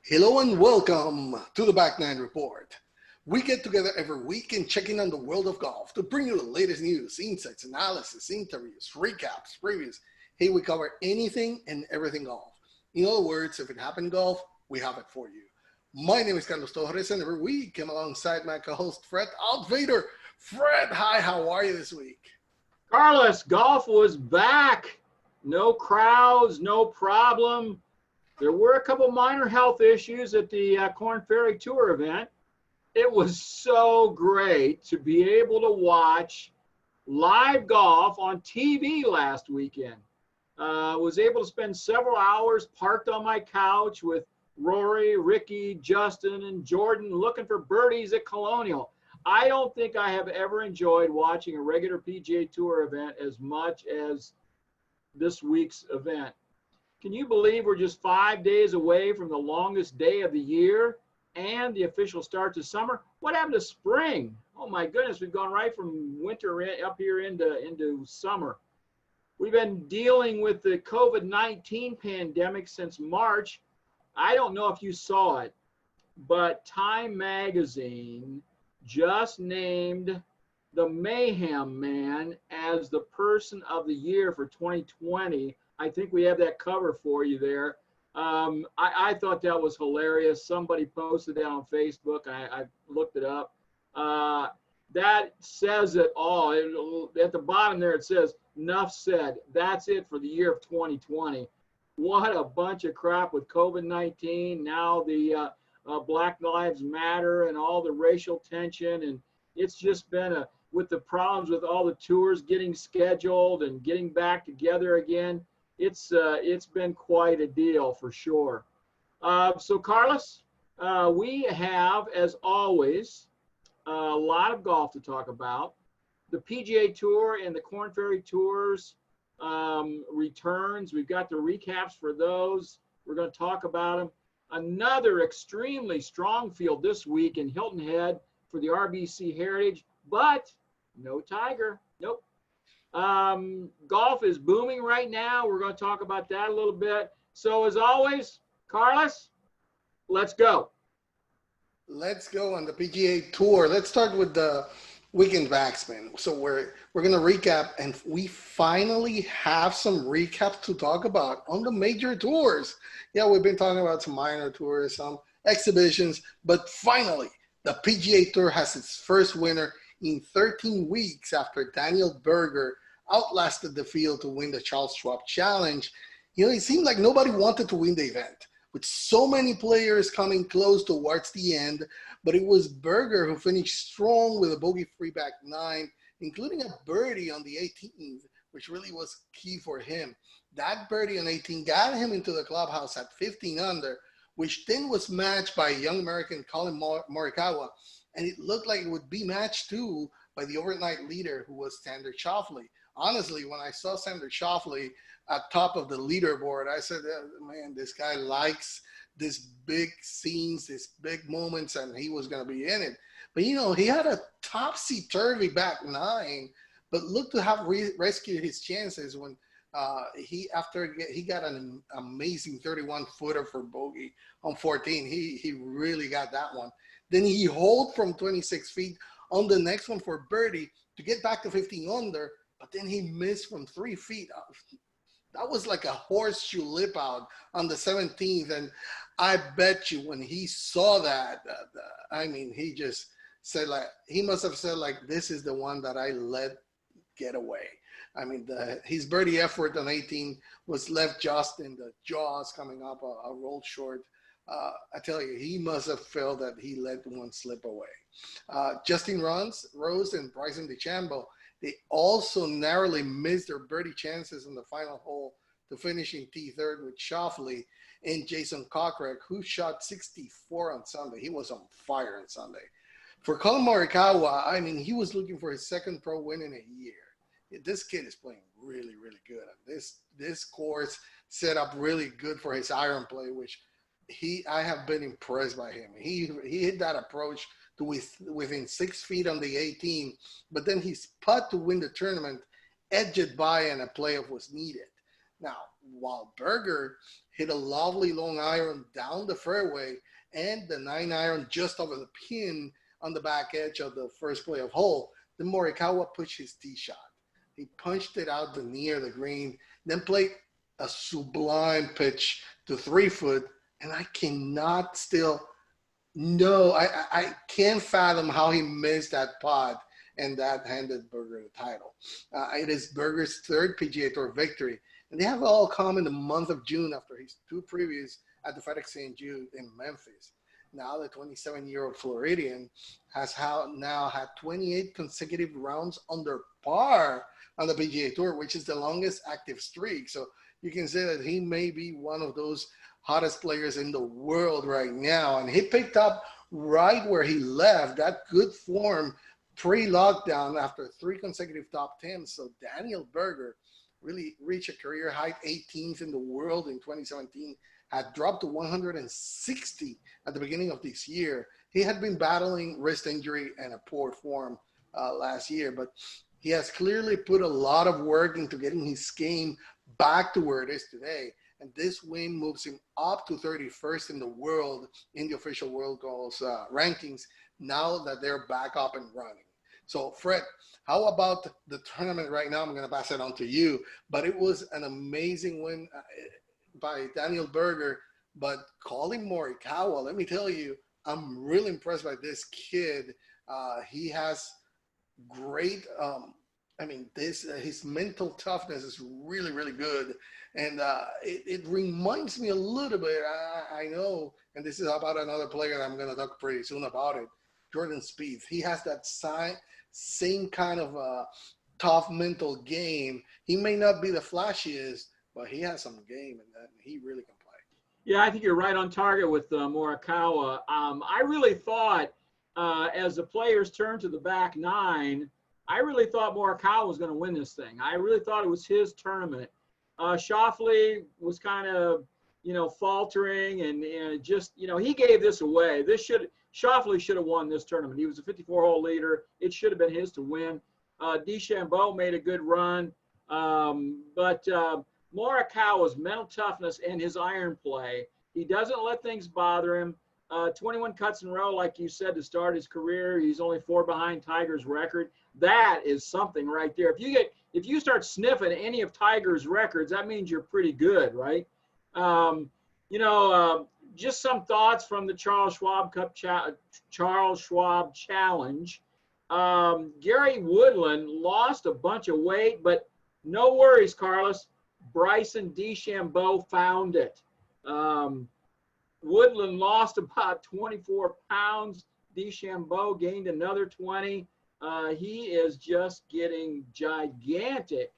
Hello and welcome to the Back Nine Report. We get together every week and check in on the world of golf to bring you the latest news, insights, analysis, interviews, recaps, previews. Hey, we cover anything and everything golf. In other words, if it happened in golf, we have it for you. My name is Carlos Torres, and every week I'm alongside my co-host Fred Outvader. Fred, hi, how are you this week? Carlos, golf was back. No crowds, no problem. There were a couple minor health issues at the Korn Ferry Tour event. It was so great to be able to watch live golf on TV last weekend. Was able to spend several hours parked on my couch with Rory, Ricky, Justin, and Jordan looking for birdies at Colonial. I don't think I have ever enjoyed watching a regular PGA Tour event as much as this week's event. Can you believe we're just 5 days away from the longest day of the year and the official start to summer? What happened to spring? Oh my goodness, we've gone right from winter up here into summer. We've been dealing with the COVID-19 pandemic since March. I don't know if you saw it, but Time Magazine just named the Mayhem Man as the person of the year for 2020. I think we have that cover for you there. I thought that was hilarious. Somebody posted that on Facebook. I looked it up. That says it all. At the bottom there, it says, "Enough said." That's it for the year of 2020. What a bunch of crap with COVID-19. Now the Black Lives Matter and all the racial tension. And it's just been with the problems with all the tours getting scheduled and getting back together again. It's been quite a deal for sure. So Carlos, we have, as always, a lot of golf to talk about. The PGA Tour and the Korn Ferry Tours returns. We've got the recaps for those. We're going to talk about them. Another extremely strong field this week in Hilton Head for the RBC Heritage, but no Tiger. Nope. Golf is booming right now. We're going to talk about that a little bit. So as always, Carlos, let's go. Let's go on the PGA Tour. Let's start with the weekend backspin. So we're going to recap, and we finally have some recaps to talk about on the major tours. Yeah, we've been talking about some minor tours, some exhibitions, but finally the PGA Tour has its first winner in 13 weeks after Daniel Berger outlasted the field to win the Charles Schwab Challenge. You know, it seemed like nobody wanted to win the event, with so many players coming close towards the end, but it was Berger who finished strong with a bogey-free back nine, including a birdie on the 18th, which really was key for him. That birdie on 18 got him into the clubhouse at 15 under, which then was matched by young American Colin Morikawa, and it looked like it would be matched too by the overnight leader, who was Xander Schauffele. Honestly, when I saw Xander Schauffele at top of the leaderboard, I said, man, this guy likes these big scenes, these big moments, and he was going to be in it. But, you know, he had a topsy-turvy back nine, but looked to have rescued his chances when he got an amazing 31-footer for bogey on 14. He really got that one. Then he holed from 26 feet on the next one for birdie to get back to 15 under, but then he missed from 3 feet. That was like a horseshoe lip out on the 17th, and I bet you when he saw that, I mean, he just said, like, he must have said, like, this is the one that I let get away. I mean, his birdie effort on 18 was left just in the jaws coming up a roll short. I tell you, he must have felt that he let one slip away. Justin Rose and Bryson DeChambeau, they also narrowly missed their birdie chances in the final hole to finish in T3rd with Schauffele and Jason Kokrak, who shot 64 on Sunday. He was on fire on Sunday. For Colin Morikawa, I mean, he was looking for his second pro win in a year. This kid is playing really, really good. This course set up really good for his iron play, which I have been impressed by him. He hit that approach to within 6 feet on the 18, but then his putt to win the tournament edged it by and a playoff was needed. Now, while Berger hit a lovely long iron down the fairway and the 9-iron just over the pin on the back edge of the first playoff hole, then Morikawa pushed his tee shot. He punched it out near the green, then played a sublime pitch to 3-foot, and I cannot still no, I can't fathom how he missed that putt, and that handed Berger the title. It is Berger's third PGA Tour victory, and they have all come in the month of June after his two previous at the FedEx St. Jude in Memphis. Now the 27-year-old Floridian has now had 28 consecutive rounds under par on the PGA Tour, which is the longest active streak. So you can say that he may be one of those hottest players in the world right now. And he picked up right where he left, that good form pre-lockdown after 3 consecutive top 10s. So Daniel Berger really reached a career high 18th in the world in 2017, had dropped to 160 at the beginning of this year. He had been battling wrist injury and a poor form last year, but he has clearly put a lot of work into getting his game back to where it is today. And this win moves him up to 31st in the world in the official world golf rankings now that they're back up and running. So Fred, how about the tournament right now? I'm going to pass it on to you, but it was an amazing win by Daniel Berger. But Colin Morikawa, let me tell you, I'm really impressed by this kid. He has great, his mental toughness is really, really good. And it reminds me a little bit, I know, and this is about another player that I'm going to talk pretty soon about it, Jordan Spieth. He has that same kind of tough mental game. He may not be the flashiest, but he has some game, and he really can play. Yeah, I think you're right on target with Morikawa. I really thought as the players turned to the back nine, I really thought Morikawa was going to win this thing. I really thought it was his tournament. Schauffele was kind of, faltering and just, he gave this away. Schauffele should have won this tournament. He was a 54-hole leader. It should have been his to win. DeChambeau made a good run. But Morikawa's mental toughness and his iron play, he doesn't let things bother him. 21 cuts in a row, like you said, to start his career. He's only 4 behind Tiger's record. That is something right there. If you start sniffing any of Tiger's records, that means you're pretty good, right? Just some thoughts from the Charles Schwab Challenge. Gary Woodland lost a bunch of weight, but no worries, Carlos. Bryson DeChambeau found it. Woodland lost about 24 pounds. DeChambeau gained another 20. He is just getting gigantic.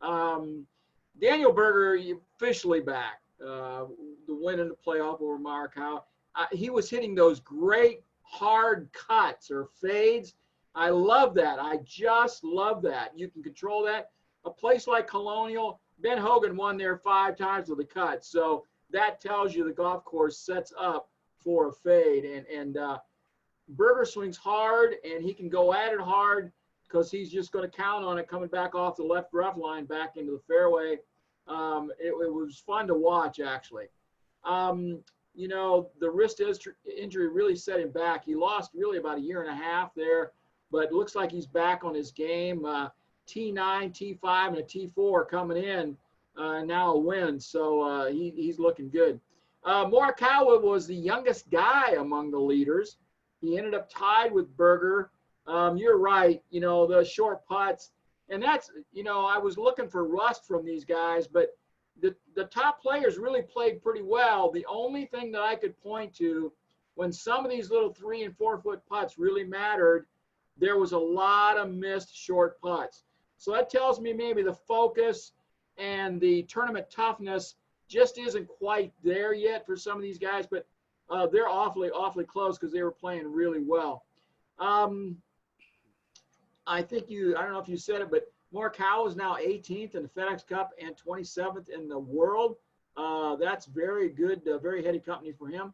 Daniel Berger officially back. The win in the playoff over Morikawa. He was hitting those great hard cuts or fades. I love that. I just love that. You can control that. A place like Colonial, Ben Hogan won there 5 times with a cut. So that tells you the golf course sets up for a fade. And Berger swings hard, and he can go at it hard because he's just going to count on it coming back off the left rough line back into the fairway. It was fun to watch, actually. The wrist injury really set him back. He lost really about a year and a half there, but it looks like he's back on his game. T9, T5, and a T4 coming in, now a win. So he's looking good. Morikawa was the youngest guy among the leaders. He ended up tied with Berger. You're right, the short putts. And that's, I was looking for rust from these guys, but the top players really played pretty well. The only thing that I could point to when some of these little 3 and 4 foot putts really mattered, there was a lot of missed short putts. So that tells me maybe the focus and the tournament toughness just isn't quite there yet for some of these guys, but they're awfully close because they were playing really well. I don't know if you said it, but Morikawa is now 18th in the FedEx Cup and 27th in the world. That's very good, very heady company for him.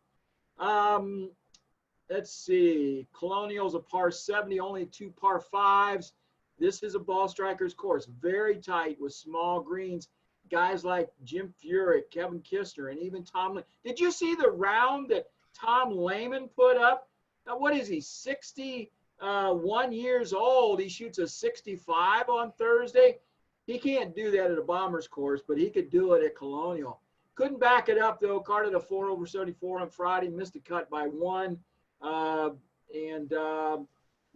Let's see. Colonial's a par 70, only 2 par 5s. This is a ball striker's course, very tight with small greens. guys like Jim Furyk, Kevin Kistner, and even Tom. Did you see the round that Tom Lehman put up? Now, what is he, 61 years old? He shoots a 65 on Thursday. He can't do that at a Bombers course, but he could do it at Colonial. Couldn't back it up, though. Carded a 4 over 74 on Friday, missed a cut by 1.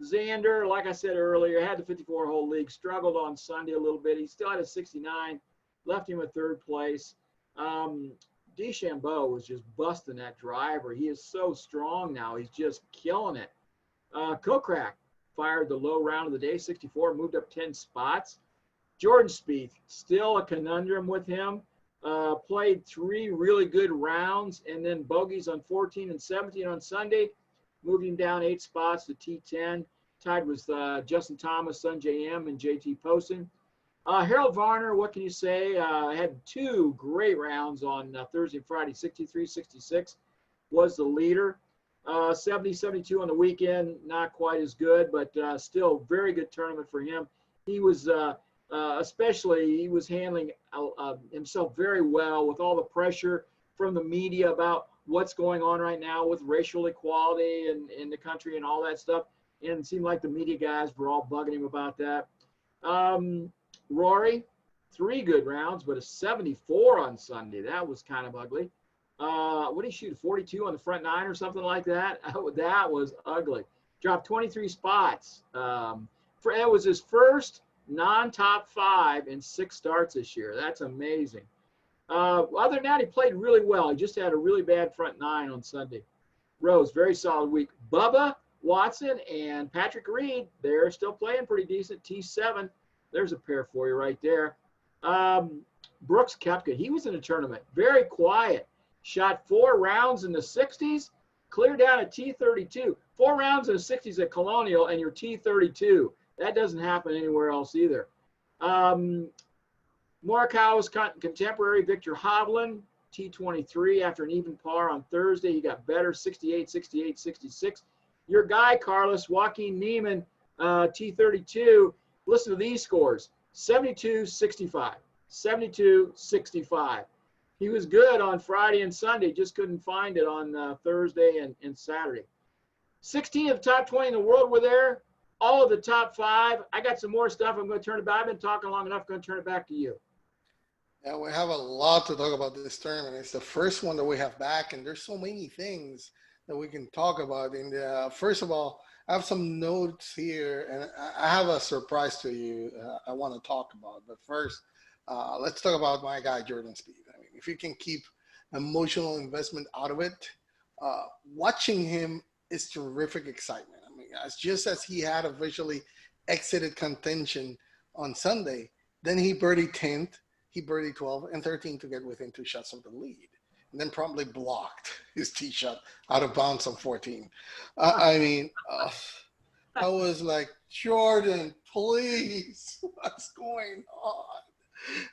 Xander, like I said earlier, had the 54-hole league, struggled on Sunday a little bit. He still had a 69, left him at 3rd place. DeChambeau was just busting that driver. He is so strong now. He's just killing it. Kokrak fired the low round of the day, 64, moved up 10 spots. Jordan Spieth, still a conundrum with him. Played 3 really good rounds and then bogeys on 14 and 17 on Sunday. Moved him down 8 spots to T10. Tied with Justin Thomas, Sungjae M, and JT Poston. Harold Varner, what can you say? Had 2 great rounds on Thursday and Friday, 63, 66. Was the leader. 70, 72 on the weekend, not quite as good, but still very good tournament for him. He was, he was handling himself very well with all the pressure from the media about what's going on right now with racial equality in the country and all that stuff. And it seemed like the media guys were all bugging him about that. Rory, 3 good rounds, but a 74 on Sunday. That was kind of ugly. What did he shoot, 42 on the front 9 or something like that? That was ugly. Dropped 23 spots. It was his first non-top 5 in 6 starts this year. That's amazing. Other than that, he played really well. He just had a really bad front 9 on Sunday. Rose, very solid week. Bubba Watson and Patrick Reed, they're still playing pretty decent. T7, there's a pair for you right there. Brooks Koepka, he was in a tournament. Very quiet. Shot 4 rounds in the 60s, cleared down at T32. 4 rounds in the 60s at Colonial, and you're T32. That doesn't happen anywhere else either. Morikawa's contemporary Victor Hovland, T23 after an even par on Thursday. He got better, 68, 68, 66. Your guy, Carlos, Joaquin Niemann, T32. Listen to these scores, 72, 65, 72, 65. He was good on Friday and Sunday, just couldn't find it on Thursday and Saturday. 16 of the top 20 in the world were there. All of the top 5. I got some more stuff. I'm going to turn it back. I've been talking long enough. I'm going to turn it back to you. Yeah, we have a lot to talk about this tournament. It's the first one that we have back, and there's so many things that we can talk about. And first of all, I have some notes here, and I have a surprise to you I want to talk about. But first, let's talk about my guy, Jordan Spieth. I mean, if you can keep emotional investment out of it, watching him is terrific excitement. I mean, just as he had officially exited contention on Sunday, then he birdied 10th, he birdied 12 and 13 to get within 2 shots of the lead, and then promptly blocked his tee shot out of bounds on 14. I was like, Jordan, please, what's going on?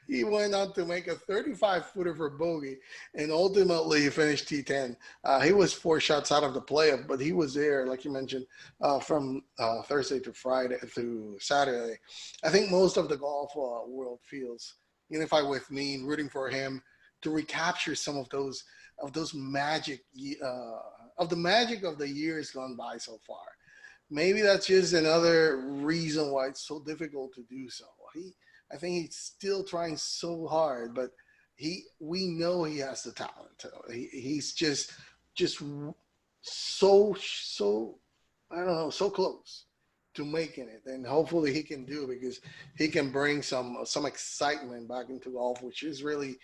He went on to make a 35-footer for bogey, and ultimately he finished T10. He was 4 shots out of the playoff, but he was there, like you mentioned, from Thursday to Friday to Saturday. I think most of the golf world feels unified with me in rooting for him to recapture some of those magic of the magic of the years gone by so far. Maybe that's just another reason why it's so difficult to do so. I think he's still trying so hard, but we know he has the talent. He's just so I don't know, so close to making it, and hopefully he can do it, because he can bring some excitement back into golf, which is really,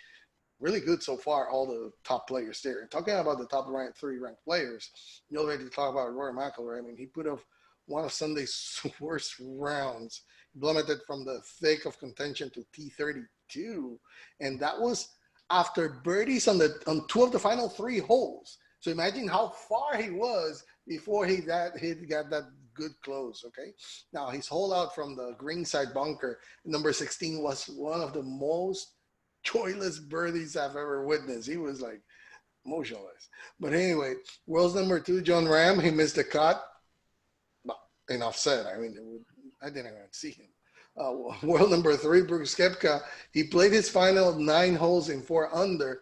really good so far. All the top players there. And talking about the top 3 ranked players, you already talked about Rory McIlroy. I mean, he put up one of Sunday's worst rounds, plummeted from the thick of contention to T32, and that was after birdies on 2 of the final 3 holes. So imagine how far he was before he got that good close. Okay, now his hole out from the greenside bunker, number 16, was one of the most joyless birdies I've ever witnessed. He was like motionless. But anyway, world's number 2, John Ram, he missed the cut. Enough said. I mean, I didn't even see him. world number 3, Brooks Koepka, he played his final 9 holes in 4 under,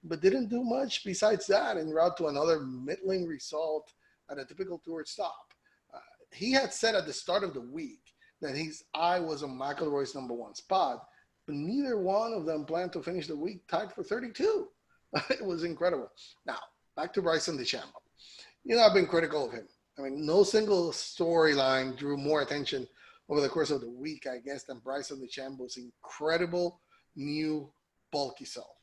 but didn't do much besides that en route to another middling result at a typical tour stop. He had said at the start of the week that his eye was on McIlroy's #1 spot, but neither one of them planned to finish the week tied for 32. It was incredible. Now, back to Bryson DeChambeau. I've been critical of him. I mean, no single storyline drew more attention over the course of the week, I guess, than Bryson DeChambeau's incredible new bulky self.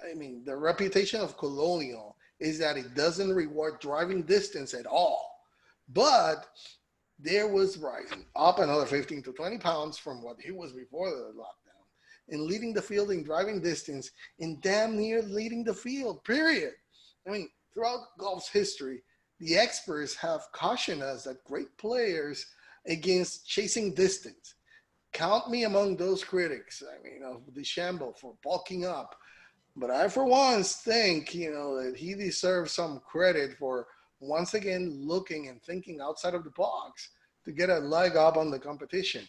I mean, the reputation of Colonial is that it doesn't reward driving distance at all. But there was Bryson, up another 15 to 20 pounds from what he was before the lockdown, and leading the field in driving distance and damn near leading the field, period. I mean, throughout golf's history, the experts have cautioned us that great players against chasing distance. Count me among those critics, of DeChambeau for bulking up. But I, for once, think, that he deserves some credit for once again looking and thinking outside of the box to get a leg up on the competition.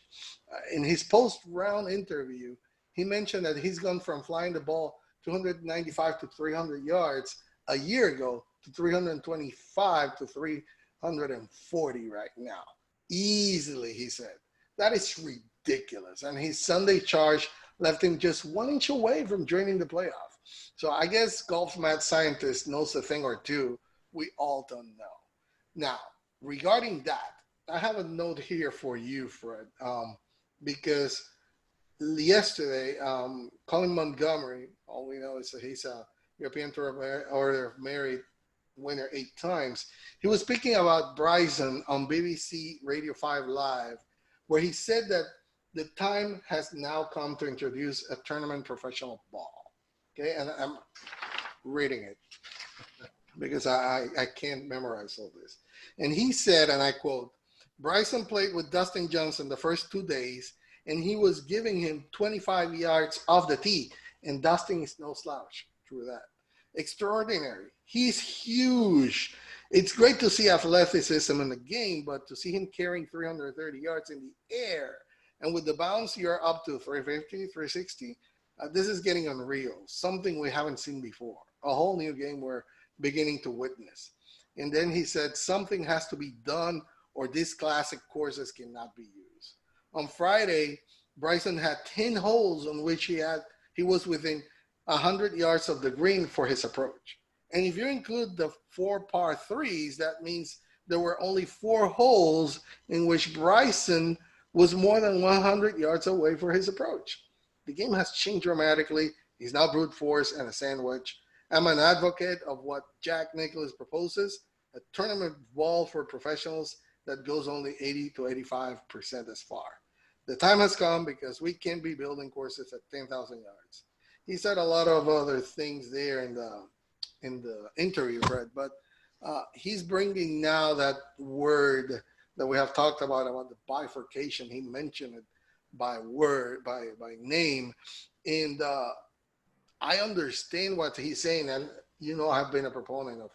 In his post-round interview, he mentioned that he's gone from flying the ball 295 to 300 yards a year ago to 325 to 340 right now. Easily, he said. That is ridiculous. And his Sunday charge left him just 1 inch away from joining the playoff. So I guess golf's mad scientist knows a thing or two we all don't know. Now, regarding that, I have a note here for you, Fred, because yesterday, Colin Montgomery, all we know is that he's a European Tour Order of Merit winner 8 times. He was speaking about Bryson on BBC Radio 5 Live, where he said that the time has now come to introduce a tournament professional ball. Okay, and I'm reading it because I can't memorize all this. And he said, and I quote, Bryson played with Dustin Johnson the first 2 days, and he was giving him 25 yards off the tee, and Dustin is no slouch through that. Extraordinary. He's huge. It's great to see athleticism in the game, but to see him carrying 330 yards in the air, and with the bounce, you're up to 350, 360. This is getting unreal, something we haven't seen before, a whole new game we're beginning to witness. And then he said something has to be done or these classic courses cannot be used. On Friday, Bryson had 10 holes on which he was within 100 yards of the green for his approach. And if you include the 4 par 3s, that means there were only 4 holes in which Bryson was more than 100 yards away for his approach. The game has changed dramatically. He's now brute force and a sandwich. I'm an advocate of what Jack Nicklaus proposes, a tournament ball for professionals that goes only 80 to 85% as far. The time has come because we can't be building courses at 10,000 yards. He said a lot of other things there in the interview, Fred, but he's bringing now that word that we have talked about the bifurcation. He mentioned it by word, by name, and I understand what he's saying, and I've been a proponent of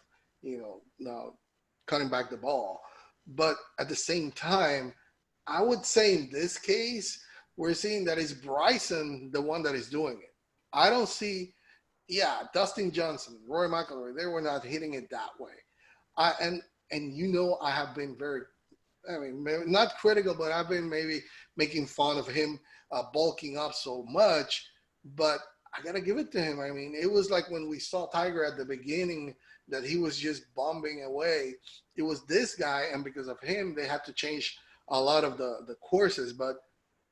now cutting back the ball, but at the same time, I would say in this case we're seeing that it's Bryson the one that is doing it. I don't see, Dustin Johnson, Rory McIlroy, they were not hitting it that way. I have been very, not critical, but I've been maybe making fun of him bulking up so much, but I got to give it to him. It was like when we saw Tiger at the beginning that he was just bombing away. It was this guy, and because of him, they had to change a lot of the courses. But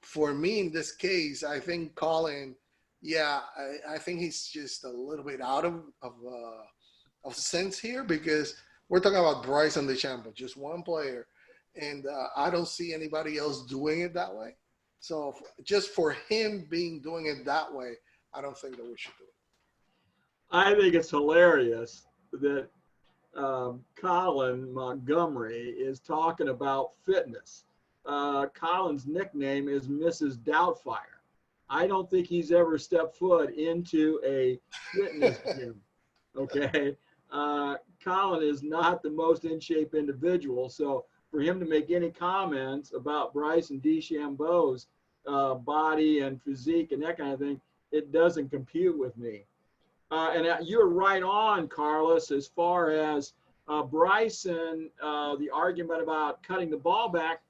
for me, in this case, I think Colin, I think he's just a little bit out of sense here, because we're talking about Bryson DeChambeau, just one player, and I don't see anybody else doing it that way. So just for him doing it that way, I don't think that we should do it. I think it's hilarious that Colin Montgomery is talking about fitness. Colin's nickname is Mrs. Doubtfire. I don't think he's ever stepped foot into a fitness gym. Okay. Colin is not the most in shape individual. So for him to make any comments about Bryson DeChambeau's body and physique and that kind of thing, it doesn't compute with me. And you're right on, Carlos, as far as Bryson, the argument about cutting the ball back.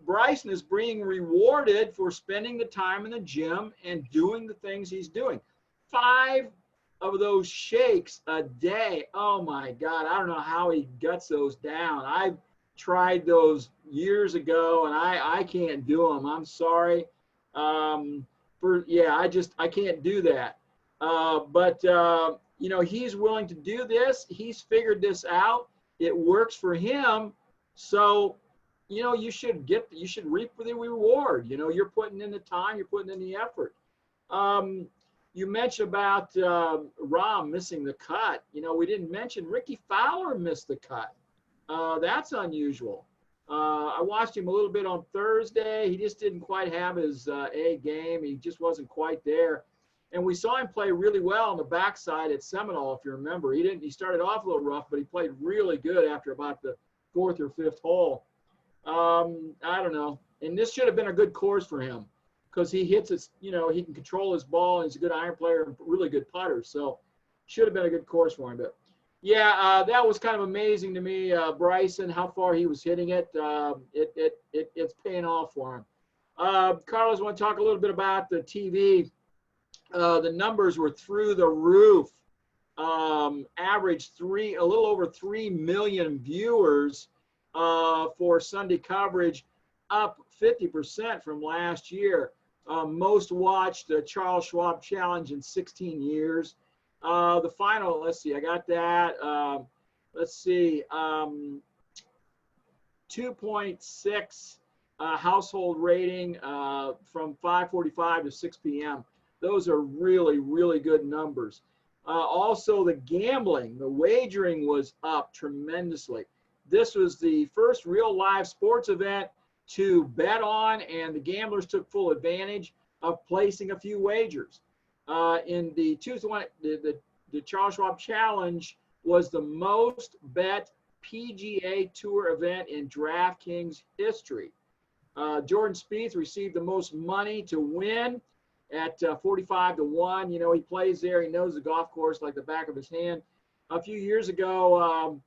Bryson is being rewarded for spending the time in the gym and doing the things he's doing. 5 of those shakes a day. Oh my God. I don't know how he guts those down. I've tried those years ago and I can't do them. I'm sorry. I can't do that. But you know, he's willing to do this. He's figured this out. It works for him. So, you know, you should reap the reward. You know, you're putting in the time, you're putting in the effort. You mentioned about Rahm missing the cut. You know, we didn't mention Ricky Fowler missed the cut. That's unusual. I watched him a little bit on Thursday. He just didn't quite have his A game. He just wasn't quite there. And we saw him play really well on the backside at Seminole, if you remember. He started off a little rough, but he played really good after about the 4th or 5th hole. I don't know. And this should have been a good course for him because he hits it, you know, he can control his ball and he's a good iron player and really good putter. So should have been a good course for him. But yeah, that was kind of amazing to me, Bryson, how far he was hitting it. It's paying off for him. Carlos, I want to talk a little bit about the TV. The numbers were through the roof. Averaged a little over 3 million viewers for Sunday coverage, up 50% from last year. Most watched Charles Schwab Challenge in 16 years. The final, let's see, I got that. Let's see, 2.6 household rating from 5:45 to 6 p.m. Those are really, really good numbers. Also, the gambling, the wagering was up tremendously. This was the first real live sports event to bet on, and the gamblers took full advantage of placing a few wagers. In the Charles Schwab Challenge was the most bet PGA Tour event in DraftKings history. Jordan Spieth received the most money to win at 45 to 1. You know, he plays there. He knows the golf course like the back of his hand. A few years ago,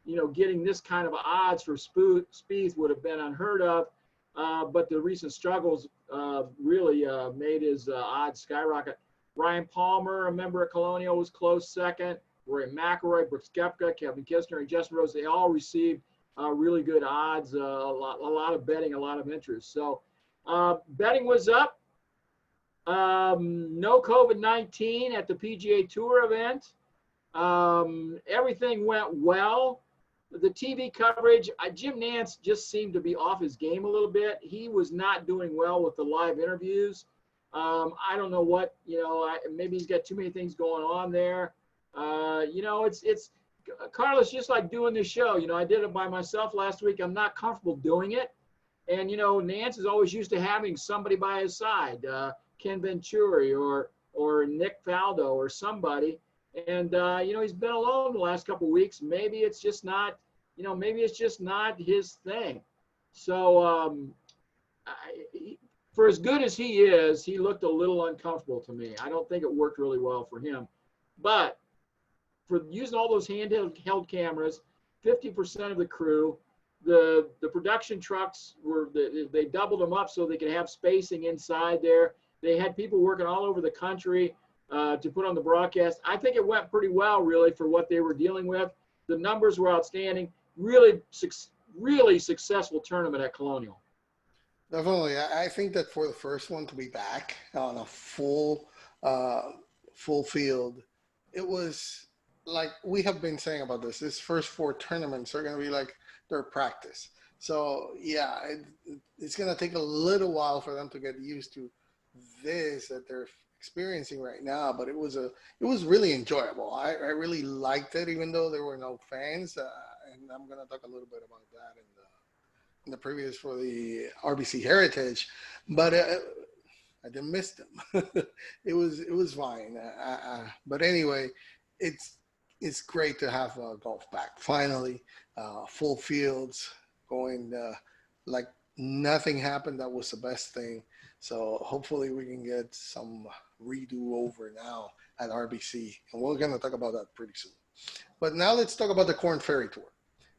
you know, getting this kind of odds for Spieth would have been unheard of, but the recent struggles really made his odds skyrocket. Ryan Palmer, a member of Colonial, was close second. Rory McIlroy, Brooks Koepka, Kevin Kisner, and Justin Rose, they all received really good odds, a lot of betting, a lot of interest. So betting was up. No COVID-19 at the PGA Tour event. Everything went well. The TV coverage, Jim Nantz just seemed to be off his game a little bit. He was not doing well with the live interviews. I don't know what, you know, maybe he's got too many things going on there. You know, it's Carlos, just like doing this show. You know, I did it by myself last week. I'm not comfortable doing it. And, you know, Nantz is always used to having somebody by his side, Ken Venturi or Nick Faldo or somebody. And, you know, he's been alone the last couple of weeks. Maybe it's just not, you know, maybe it's just not his thing. So for as good as he is, he looked a little uncomfortable to me. I don't think it worked really well for him. But for using all those handheld cameras, 50% of the crew, the production trucks they doubled them up so they could have spacing inside there. They had people working all over the country to put on the broadcast. I think it went pretty well, really, for what they were dealing with. The numbers were outstanding. Really successful tournament at Colonial. Definitely. I think that for the first one to be back on a full field, it was like we have been saying about this. This first 4 tournaments are going to be like their practice. So, yeah, it's going to take a little while for them to get used to this that they're experiencing right now, but it was really enjoyable. I really liked it, even though there were no fans, and I'm going to talk a little bit about that in the previews for the RBC Heritage, but I didn't miss them. It was fine. But anyway, it's great to have golf back. Finally, full fields going like nothing happened. That was the best thing. So hopefully we can get some redo over now at RBC. And we're going to talk about that pretty soon. But now let's talk about the Korn Ferry Tour.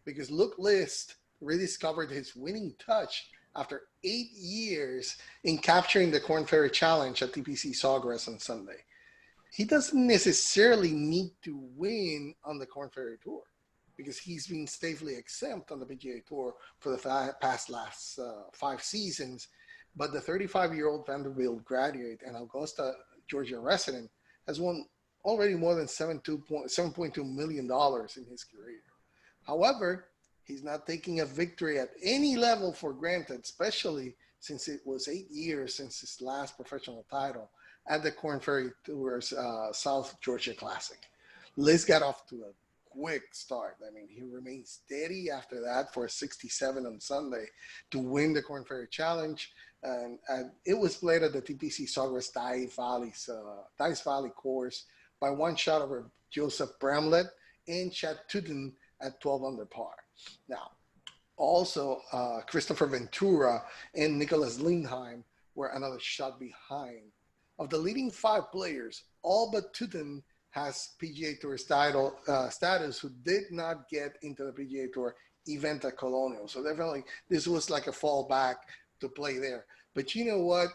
Because Luke List rediscovered his winning touch after 8 years in capturing the Korn Ferry Challenge at TPC Sawgrass on Sunday. He doesn't necessarily need to win on the Korn Ferry Tour because he's been safely exempt on the PGA Tour for the last 5 seasons. But the 35-year-old Vanderbilt graduate and Augusta, Georgia resident has won already more than $7.2 million in his career. However, he's not taking a victory at any level for granted, especially since it was 8 years since his last professional title at the Korn Ferry Tour's South Georgia Classic. Liz got off to a quick start. I mean, he remained steady after that for a 67 on Sunday to win the Korn Ferry Challenge. And it was played at the TPC Sawgrass Dice Valley course by one shot over Joseph Bramlett and Chad Tootin at 12 under par. Now, also Christopher Ventura and Nicholas Lindheim were another shot behind. Of the leading 5 players, all but Tootin has PGA Tour status who did not get into the PGA Tour event at Colonial. So definitely this was like a fallback to play there. But you know what?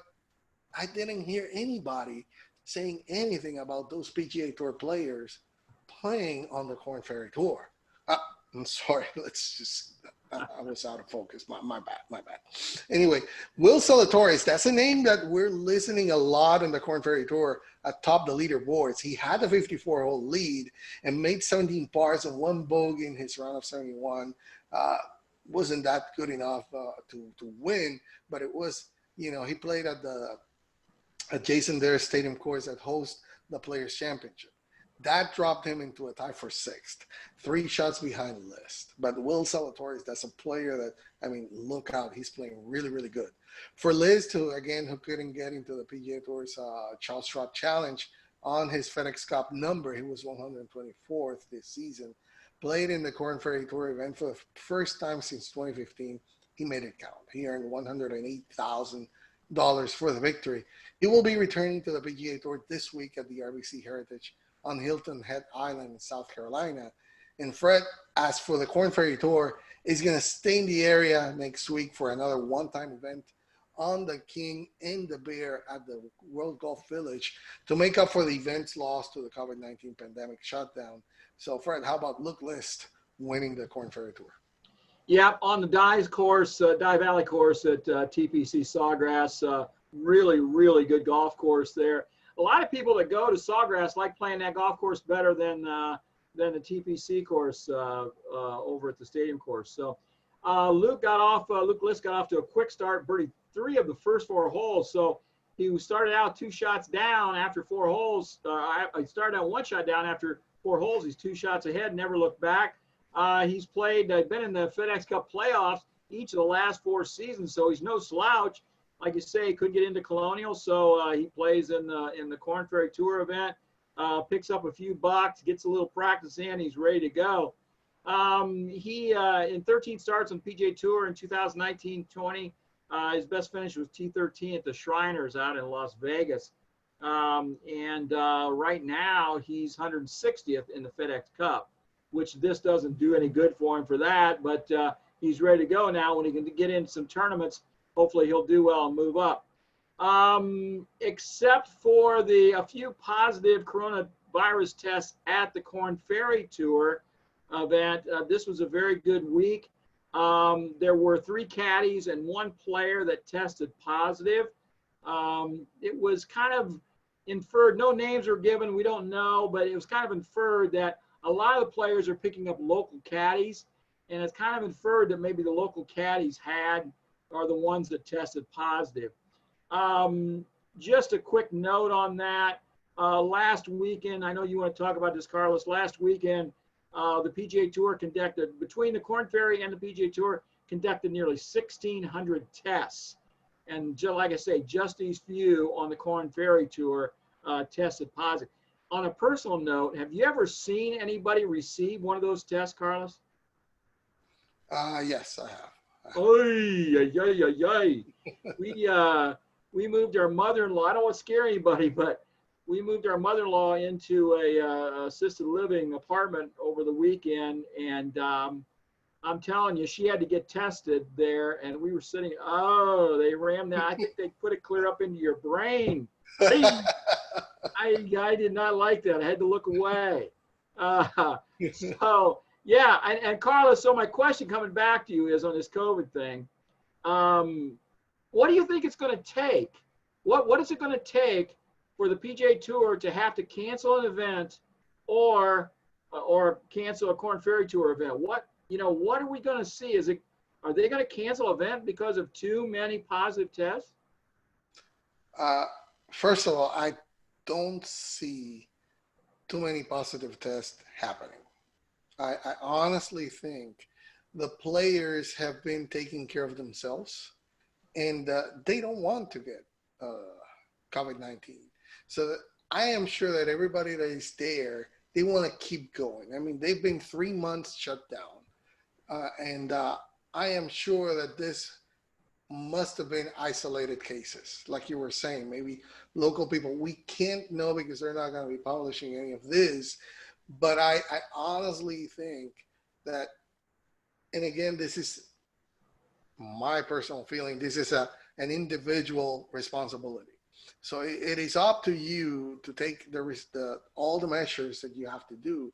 I didn't hear anybody saying anything about those PGA Tour players playing on the Korn Ferry Tour. I'm sorry. I was out of focus. My bad. Anyway, Will Zalatoris, that's a name that we're listening a lot on the Korn Ferry Tour atop the leaderboards. He had a 54-hole lead and made 17 pars and 1 bogey in his round of 71. Wasn't that good enough to win, but it was, he played at the Jason Dare Stadium course that hosts the Players Championship. That dropped him into a tie for 6th, 3 shots behind the list. But Will Zalatoris, that's a player that, look out. He's playing really, really good. For Liz, who couldn't get into the PGA Tour's Charles Schwab Challenge on his FedEx Cup number, he was 124th this season, played in the Korn Ferry Tour event for the first time since 2015. He made it count. He earned $108,000 for the victory. He will be returning to the PGA Tour this week at the RBC Heritage on Hilton Head Island in South Carolina. And Fred, as for the Korn Ferry Tour, is going to stay in the area next week for another one-time event on the King and the Bear at the World Golf Village to make up for the events lost to the COVID-19 pandemic shutdown. So, Fred, how about Luke List winning the Korn Ferry Tour? Yeah, on the Dye Valley course at TPC Sawgrass, really, really good golf course there. A lot of people that go to Sawgrass like playing that golf course better than the TPC course over at the stadium course. So Luke List got off to a quick start, birdied 3 of the first 4 holes. So he started out 2 shots down after 4 holes. He started out 1 shot down after 4 holes. He's 2 shots ahead, never looked back. He's been in the FedEx Cup playoffs each of the last 4 seasons, so he's no slouch. Like you say, he could get into Colonial, so he plays in the Korn Ferry Tour event, picks up a few bucks, gets a little practice in, he's ready to go. He in 13 starts on PGA Tour in 2019-20, his best finish was T13 at the Shriners out in Las Vegas. Right now he's 160th in the FedEx Cup, which this doesn't do any good for him for that, but he's ready to go now. When he can get into some tournaments, hopefully he'll do well and move up. Except for a few positive coronavirus tests at the Korn Ferry Tour event, this was a very good week. There were 3 caddies and 1 player that tested positive. It was kind of inferred, no names were given, we don't know, but it was kind of inferred that a lot of the players are picking up local caddies, and it's kind of inferred that maybe the local caddies are the ones that tested positive. Just a quick note on that. Last weekend, I know you want to talk about this, Carlos. Last weekend, the PGA Tour conducted, between the Korn Ferry and the PGA Tour, conducted nearly 1,600 tests. And like I say, just these few on the Korn Ferry Tour tested positive. on a personal note, have you ever seen anybody receive one of those tests, Carlos? Yes, I have. Oy, ay, ay, ay, ay. We moved our mother-in-law. I don't want to scare anybody, but we moved our mother-in-law into a assisted living apartment over the weekend, and I'm telling you, she had to get tested there, and we were sitting. Oh, they rammed that. I think they put it clear up into your brain. I did not like that. I had to look away. So yeah, and Carlos. So my question coming back to you is on this COVID thing. What do you think it's going to take? What is it going to take for the PGA Tour to have to cancel an event or cancel a Corn Ferry Tour event? What are we going to see? Are they going to cancel an event because of too many positive tests? First of all, I don't see too many positive tests happening. I honestly think the players have been taking care of themselves, and they don't want to get COVID-19. So I am sure that everybody that is there, they want to keep going. I mean, they've been 3 months shut down, and I am sure that this must have been isolated cases, like you were saying, maybe local people. We can't know because they're not going to be publishing any of this. But I honestly think that, and again, this is my personal feeling, this is an individual responsibility. So it is up to you to take all the measures that you have to do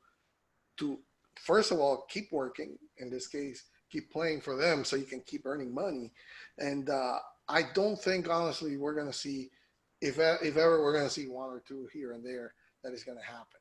to, first of all, keep working, in this case, keep playing for them so you can keep earning money. And I don't think, honestly, we're going to see, if ever we're going to see one or two here and there, that is going to happen.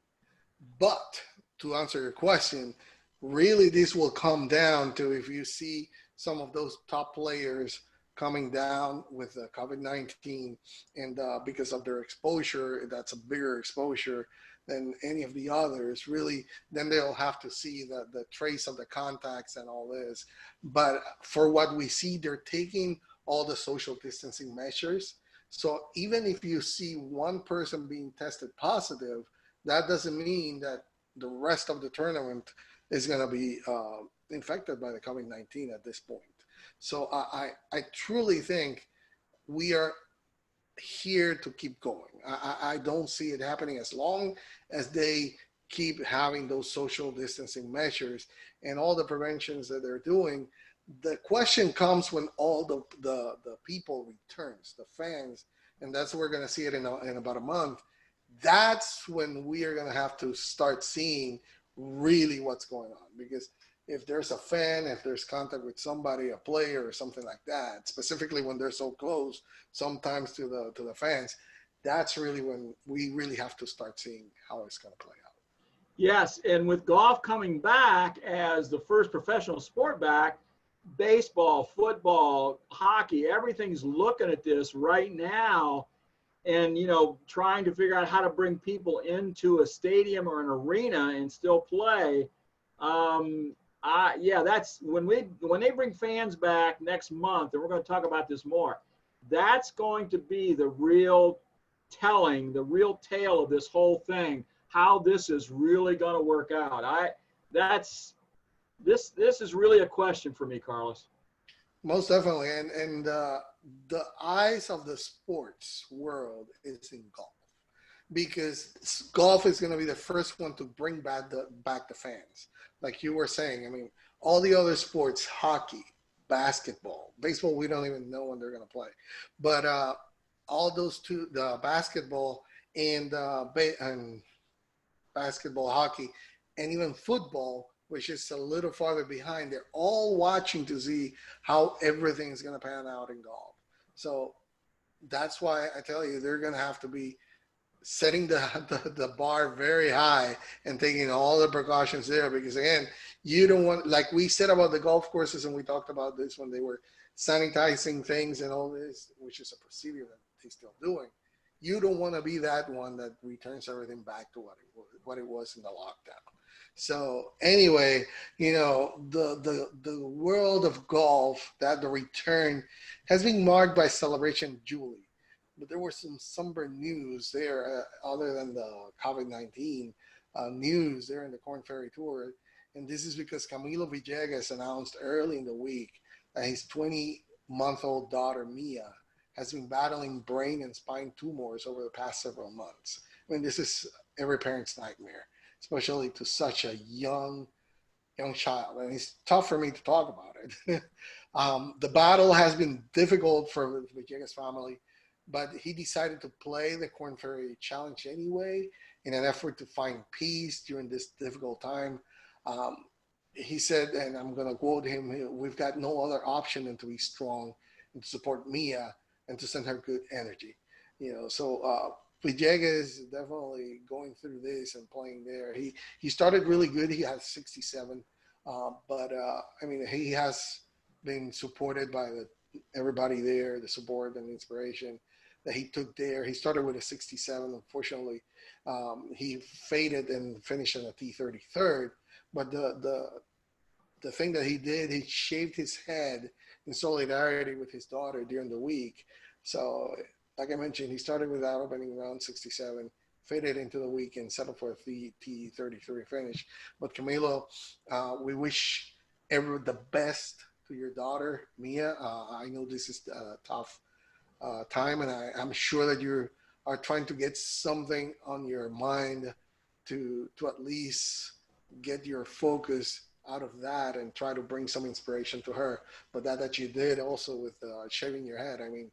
But to answer your question, really this will come down to if you see some of those top players coming down with COVID-19 and because of their exposure, that's a bigger exposure than any of the others, really, then they'll have to see the trace of the contacts and all this. But for what we see, they're taking all the social distancing measures. So even if you see one person being tested positive, that doesn't mean that the rest of the tournament is going to be infected by the COVID-19 at this point. So I truly think we are here to keep going. I don't see it happening as long as they keep having those social distancing measures and all the preventions that they're doing. The question comes when all the people returns, the fans, and that's we're going to see it in about a month. That's when we are going to have to start seeing really what's going on. Because if there's a fan, if there's contact with somebody, a player or something like that, specifically when they're so close sometimes to the fans, that's really when we really have to start seeing how it's going to play out. Yes, and with golf coming back as the first professional sport back, baseball, football, hockey, everything's looking at this right now and, trying to figure out how to bring people into a stadium or an arena and still play. That's when they bring fans back next month, and we're going to talk about this more. That's going to be the real tale of this whole thing, how this is really going to work out. This is really a question for me, Carlos. Most definitely, and the eyes of the sports world is in golf, because golf is going to be the first one to bring back the fans. Like you were saying, I mean, all the other sports, hockey, basketball, baseball, we don't even know when they're going to play. But all those two, the basketball and basketball, hockey, and even football, which is a little farther behind, they're all watching to see how everything is going to pan out in golf. So that's why I tell you, they're going to have to be setting the bar very high and taking all the precautions there, because again, you don't want, like we said about the golf courses, and we talked about this when they were sanitizing things and all this, which is a procedure that they're still doing. You don't want to be that one that returns everything back to what it was in the lockdown. So anyway, the world of golf, that the return has been marked by Celebration Julie. but there was some somber news there other than the COVID-19 news there in the Corn Ferry Tour. And this is because Camilo Villegas announced early in the week that his 20-month-old daughter, Mia, has been battling brain and spine tumors over the past several months. I mean, this is every parent's nightmare, especially to such a young child. And it's tough for me to talk about it. The battle has been difficult for the Villegas family, but he decided to play the Corn Ferry Challenge anyway in an effort to find peace during this difficult time. He said, and I'm going to quote him, "We've got no other option than to be strong and to support Mia and to send her good energy." So Villegas is definitely going through this and playing there. He started really good. He had 67, but I mean, he has been supported by everybody there, the support and inspiration that he took there. He started with a 67. Unfortunately, he faded and finished in a T33rd. But the thing that he did, he shaved his head in solidarity with his daughter during the week. So, like I mentioned, he started with that opening round 67, faded into the week and settled for a T33 finish. But Camilo, we wish the best to your daughter, Mia. I know this is a tough time, and I'm sure that you are trying to get something on your mind to at least get your focus out of that and try to bring some inspiration to her. But that you did also with shaving your head. I mean,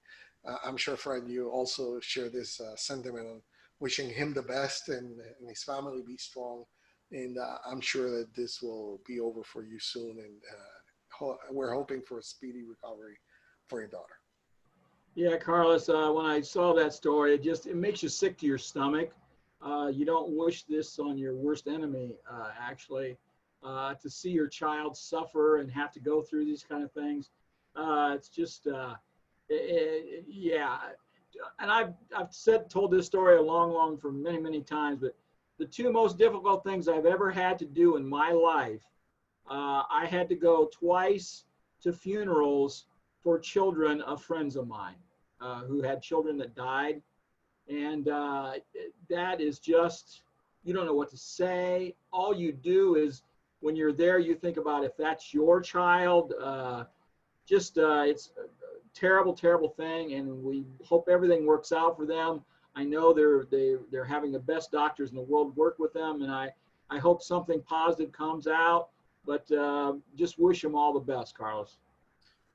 I'm sure, Fred, you also share this sentiment on wishing him the best and his family be strong. And I'm sure that this will be over for you soon. And we're hoping for a speedy recovery for your daughter. Yeah, Carlos, when I saw that story, it makes you sick to your stomach. You don't wish this on your worst enemy, actually. To see your child suffer and have to go through these kind of things, it's just, yeah. And I've told this story for many times, but the two most difficult things I've ever had to do in my life, I had to go twice to funerals for children of friends of mine who had children that died. And that is just, you don't know what to say. All you do is when you're there, you think about if that's your child, it's a terrible, terrible thing. And we hope everything works out for them. I know they're having the best doctors in the world work with them. And I hope something positive comes out, but just wish them all the best, Carlos.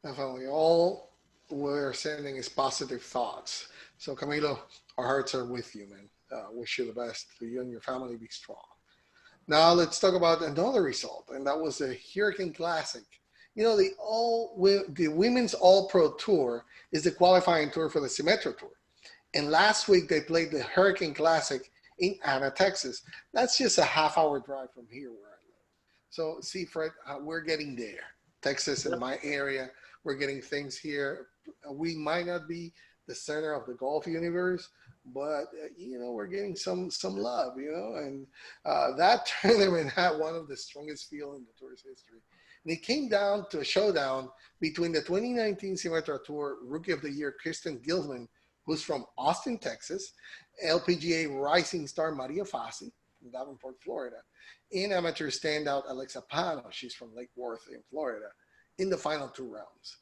Definitely. All we're sending is positive thoughts. So Camilo, our hearts are with you, man. Wish you the best. For you and your family, be strong. Now let's talk about another result, and that was the Hurricane Classic. The Women's All-Pro Tour is the qualifying tour for the Symetra Tour. And last week they played the Hurricane Classic in Anna, Texas. That's just a half-hour drive from here where I live. So see, Fred, we're getting there. Texas in my area, we're getting things here. We might not be the center of the golf universe, but we're getting some love, and that tournament had one of the strongest field in the tour's history. And it came down to a showdown between the 2019 Symetra Tour Rookie of the Year, Kristen Gilman, who's from Austin, Texas, LPGA rising star Maria Fassi from Davenport, Florida, and amateur standout Alexa Pano, she's from Lake Worth in Florida, in the final two rounds.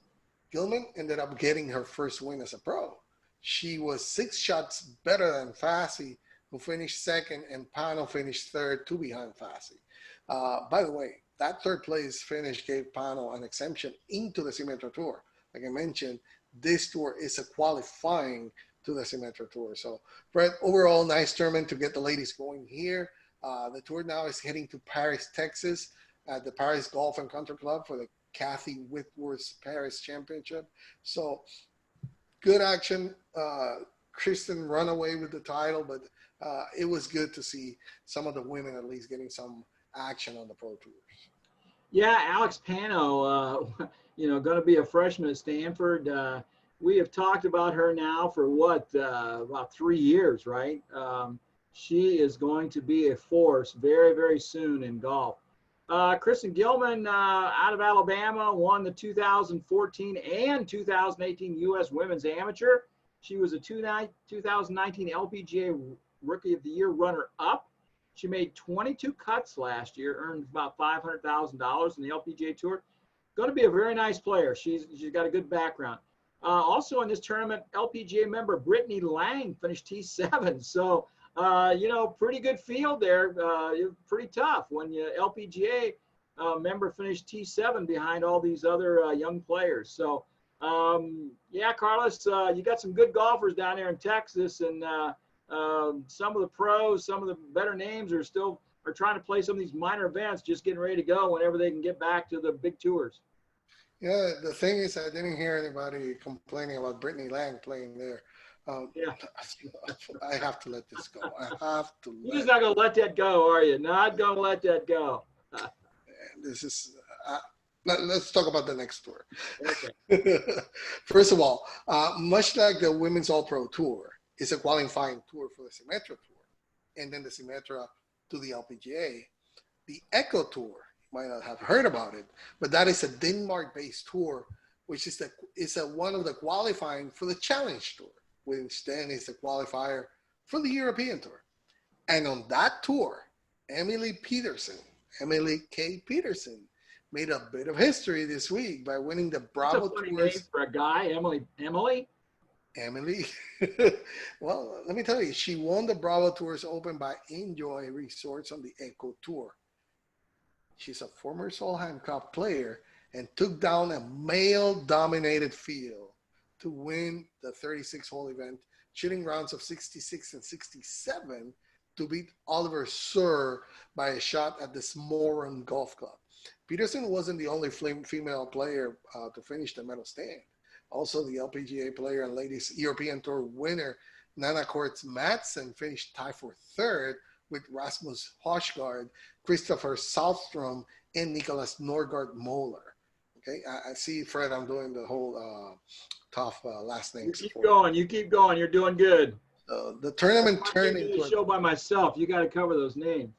Gilman ended up getting her first win as a pro. She was 6 shots better than Fassi, who finished second, and Pano finished third, 2 behind Fassi. By the way, that third place finish gave Pano an exemption into the Symetra Tour. Like I mentioned, this tour is a qualifying to the Symetra Tour. So, Fred, overall, nice tournament to get the ladies going here. The tour now is heading to Paris, Texas, at the Paris Golf and Country Club for the Kathy Whitworth Paris Championship. So, good action. Kristen run away with the title, but it was good to see some of the women at least getting some action on the Pro Tours. Yeah, Alex Pano, going to be a freshman at Stanford. We have talked about her now for about 3 years, right? She is going to be a force very, very soon in golf. Kristen Gilman out of Alabama won the 2014 and 2018 U.S. Women's Amateur. She was a 2019 LPGA Rookie of the Year runner-up. She made 22 cuts last year, earned about $500,000 in the LPGA Tour. Going to be a very nice player. She's got a good background. Also in this tournament, LPGA member Brittany Lang finished T7. So, pretty good field there. Pretty tough when you LPGA member finished T7 behind all these other young players. So, yeah, Carlos, you got some good golfers down there in Texas, and some of the pros, some of the better names are trying to play some of these minor events, just getting ready to go whenever they can get back to the big tours. Yeah, the thing is, I didn't hear anybody complaining about Brittany Lang playing there. Yeah. I have to let this go. I have to. You're just not going to let that go, are you? Not going to let that go. This is. Let's talk about the next tour. Okay. First of all, much like the Women's All-Pro Tour, it's a qualifying tour for the Symetra Tour, and then the Symetra to the LPGA. The Echo Tour, you might not have heard about it, but that is a Denmark-based tour, which is one of the qualifying for the Challenge Tour, which then is the qualifier for the European Tour. And on that tour, Emily K. Peterson, made a bit of history this week by winning the Bravo That's a funny Tours. name for a guy, Emily. Well, let me tell you, she won the Bravo Tours Open by Enjoy Resorts on the Echo Tour. She's a former Solheim Cup player and took down a male-dominated field to win the 36-hole event, shooting rounds of 66 and 67 to beat Oliver Suhr by a shot at the Smoron Golf Club. Peterson wasn't the only female player to finish the medal stand. Also, the LPGA player and ladies European Tour winner Nana Kortz Madsen finished tied for third with Rasmus Højgaard, Christopher Saltstrom, and Nicholas Norgard Moller. Okay, I see, Fred, I'm doing the whole tough last names. You keep going. You're doing good. The tournament turned into a show by myself. You got to cover those names.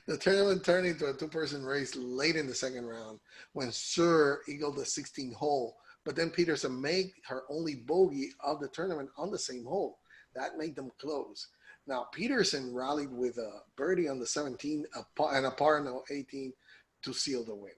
The tournament turned into a two-person race late in the second round when Suhr eagled the 16th hole, but then Peterson made her only bogey of the tournament on the same hole. That made them close. Now, Peterson rallied with a birdie on the 17th and a par on the 18th to seal the win.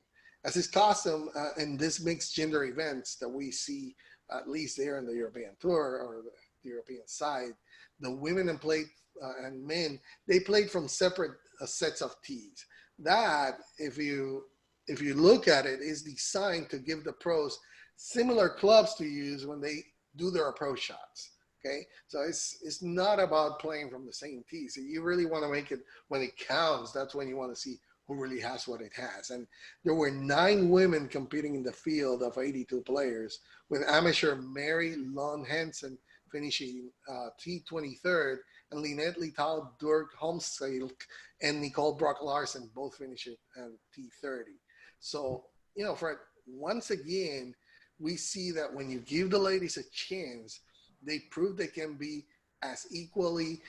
As is custom in this mixed gender events that we see, at least there in the European Tour or the European side, the women and men, they played from separate sets of tees. That, if you look at it, is designed to give the pros similar clubs to use when they do their approach shots. Okay, so it's not about playing from the same tee. So you really want to make it when it counts. That's when you want to see who really has what it has. And there were 9 women competing in the field of 82 players, with amateur Mary Lund Hansen finishing T23rd, and Lynette Lital, Dirk Holmskalk, and Nicole Brock Larson both finishing at T30. So, Fred, once again, we see that when you give the ladies a chance, they prove they can be as equally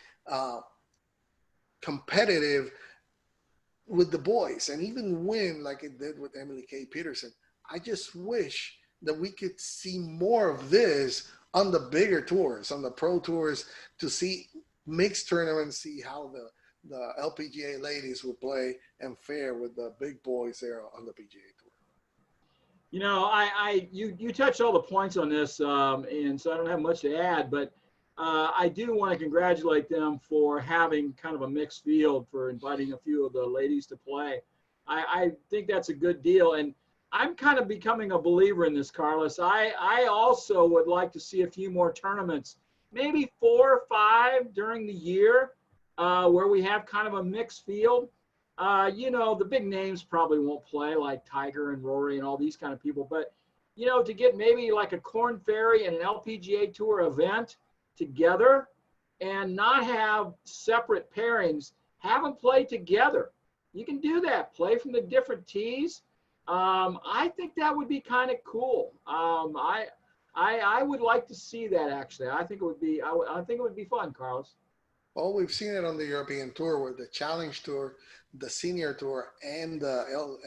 competitive with the boys and even win like it did with Emily K. Peterson. I just wish that we could see more of this on the bigger tours, on the pro tours, to see mixed tournaments, see how the LPGA ladies will play and fare with the big boys there on the PGA Tour. You touched all the points on this, and so I don't have much to add, but I do want to congratulate them for having kind of a mixed field, for inviting a few of the ladies to play. I think that's a good deal, and I'm kind of becoming a believer in this, Carlos. I also would like to see a few more tournaments, maybe 4 or 5 during the year, where we have kind of a mixed field. The big names probably won't play, like Tiger and Rory and all these kind of people, but to get maybe like a Korn Ferry and an LPGA Tour event together and not have separate pairings, have them play together. You can do that, play from the different tees. I think that would be kind of cool. I would like to see that, actually. I think it would be fun, Carlos. Well, we've seen it on the European Tour, where the Challenge Tour, the Senior Tour, and the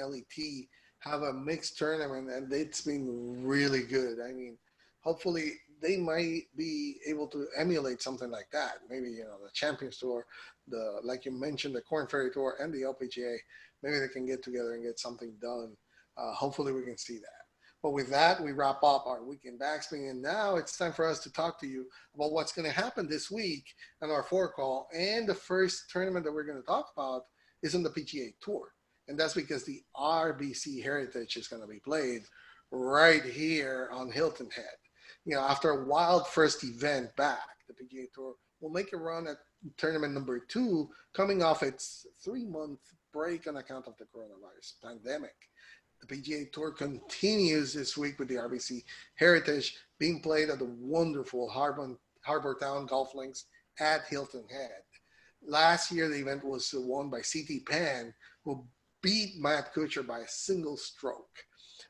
LET have a mixed tournament, and it's been really good. I mean, hopefully they might be able to emulate something like that. Maybe, you know, the Champions Tour, the, like you mentioned, the Corn Ferry Tour and the Lpga, maybe they can get together and get something done. Hopefully we can see that. But with that, we wrap up our weekend backspin, and now it's time for us to talk to you about what's going to happen this week on our forecall. And the first tournament that we're going to talk about is on the PGA Tour, and that's because the RBC Heritage is going to be played right here on Hilton Head. You know, after a wild first event back, the PGA Tour will make a run at tournament number 2, coming off its 3-month break on account of the coronavirus pandemic. The PGA Tour continues this week with the RBC Heritage being played at the wonderful Harbor Town Golf Links at Hilton Head. Last year, the event was won by C.T. Pan, who beat Matt Kuchar by a single stroke.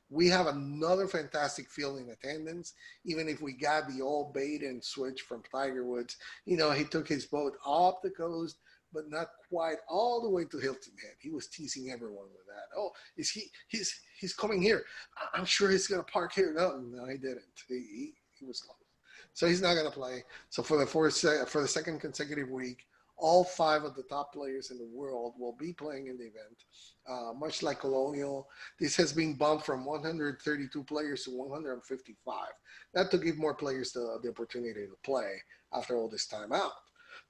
We have another fantastic field in attendance, even if we got the old bait and switch from Tiger Woods. You know, he took his boat up the coast, but not quite all the way to Hilton Head. He was teasing everyone with that. Oh, he's coming here. I'm sure he's going to park here. No, he didn't. He was close. So he's not going to play. So for the second consecutive week, all 5 of the top players in the world will be playing in the event. Much like Colonial, this has been bumped from 132 players to 155. That to give more players the opportunity to play after all this time out.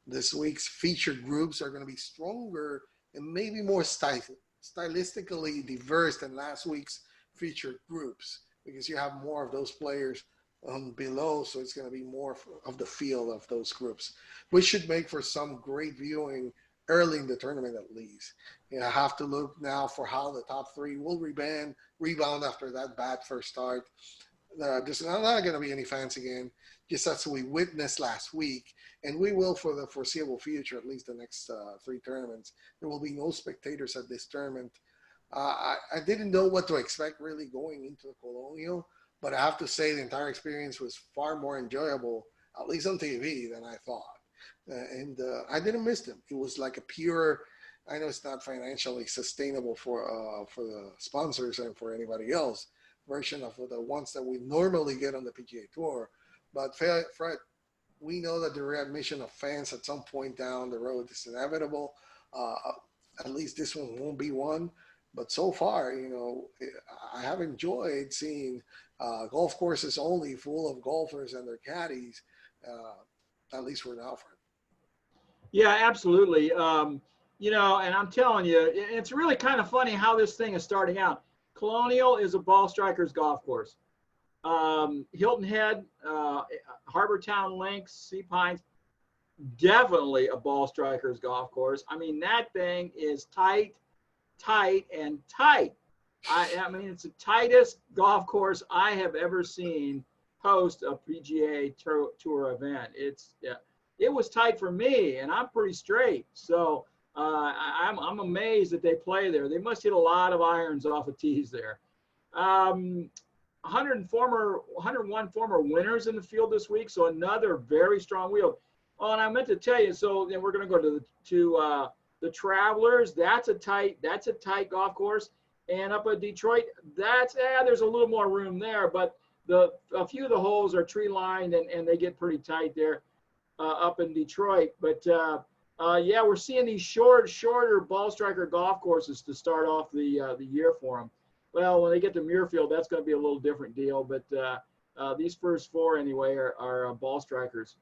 This week's featured groups are going to be stronger and maybe more stylistically diverse than last week's featured groups, because you have more of those players below, so it's going to be more of the feel of those groups, which should make for some great viewing early in the tournament at least. You know, I have to look now for how the top 3 will rebound after that bad first start. There's not going to be any fans again, just as we witnessed last week, and we will for the foreseeable future, at least the next 3 tournaments. There will be no spectators at this tournament. I didn't know what to expect really going into the Colonial, but I have to say the entire experience was far more enjoyable, at least on TV, than I thought. And I didn't miss them. It was like a pure, I know it's not financially sustainable for the sponsors and for anybody else, version of the ones that we normally get on the PGA Tour. But Fred, we know that the readmission of fans at some point down the road is inevitable. At least this one won't be one. But so far, you know, I have enjoyed seeing golf courses only full of golfers and their caddies, at least for now, Fred. Yeah, absolutely. You know, and I'm telling you, it's really kind of funny how this thing is starting out. Colonial is a ball strikers golf course. Hilton Head, Harbor Town Links, Sea Pines, definitely a ball strikers golf course. I mean, that thing is tight. I mean, it's the tightest golf course I have ever seen host a PGA Tour event. It was tight for me, and I'm pretty straight. So I'm amazed that they play there. They must hit a lot of irons off of tees there. 101 former winners in the field this week, so another very strong field. Oh, and I meant to tell you, so then we're going to go to the Travelers. That's a tight golf course. And up at Detroit, there's a little more room there, but a few of the holes are tree lined and they get pretty tight there up in Detroit. But yeah, we're seeing these shorter ball striker golf courses to start off the year for them. Well, when they get to Muirfield, that's going to be a little different deal. But these first 4 anyway are ball strikers.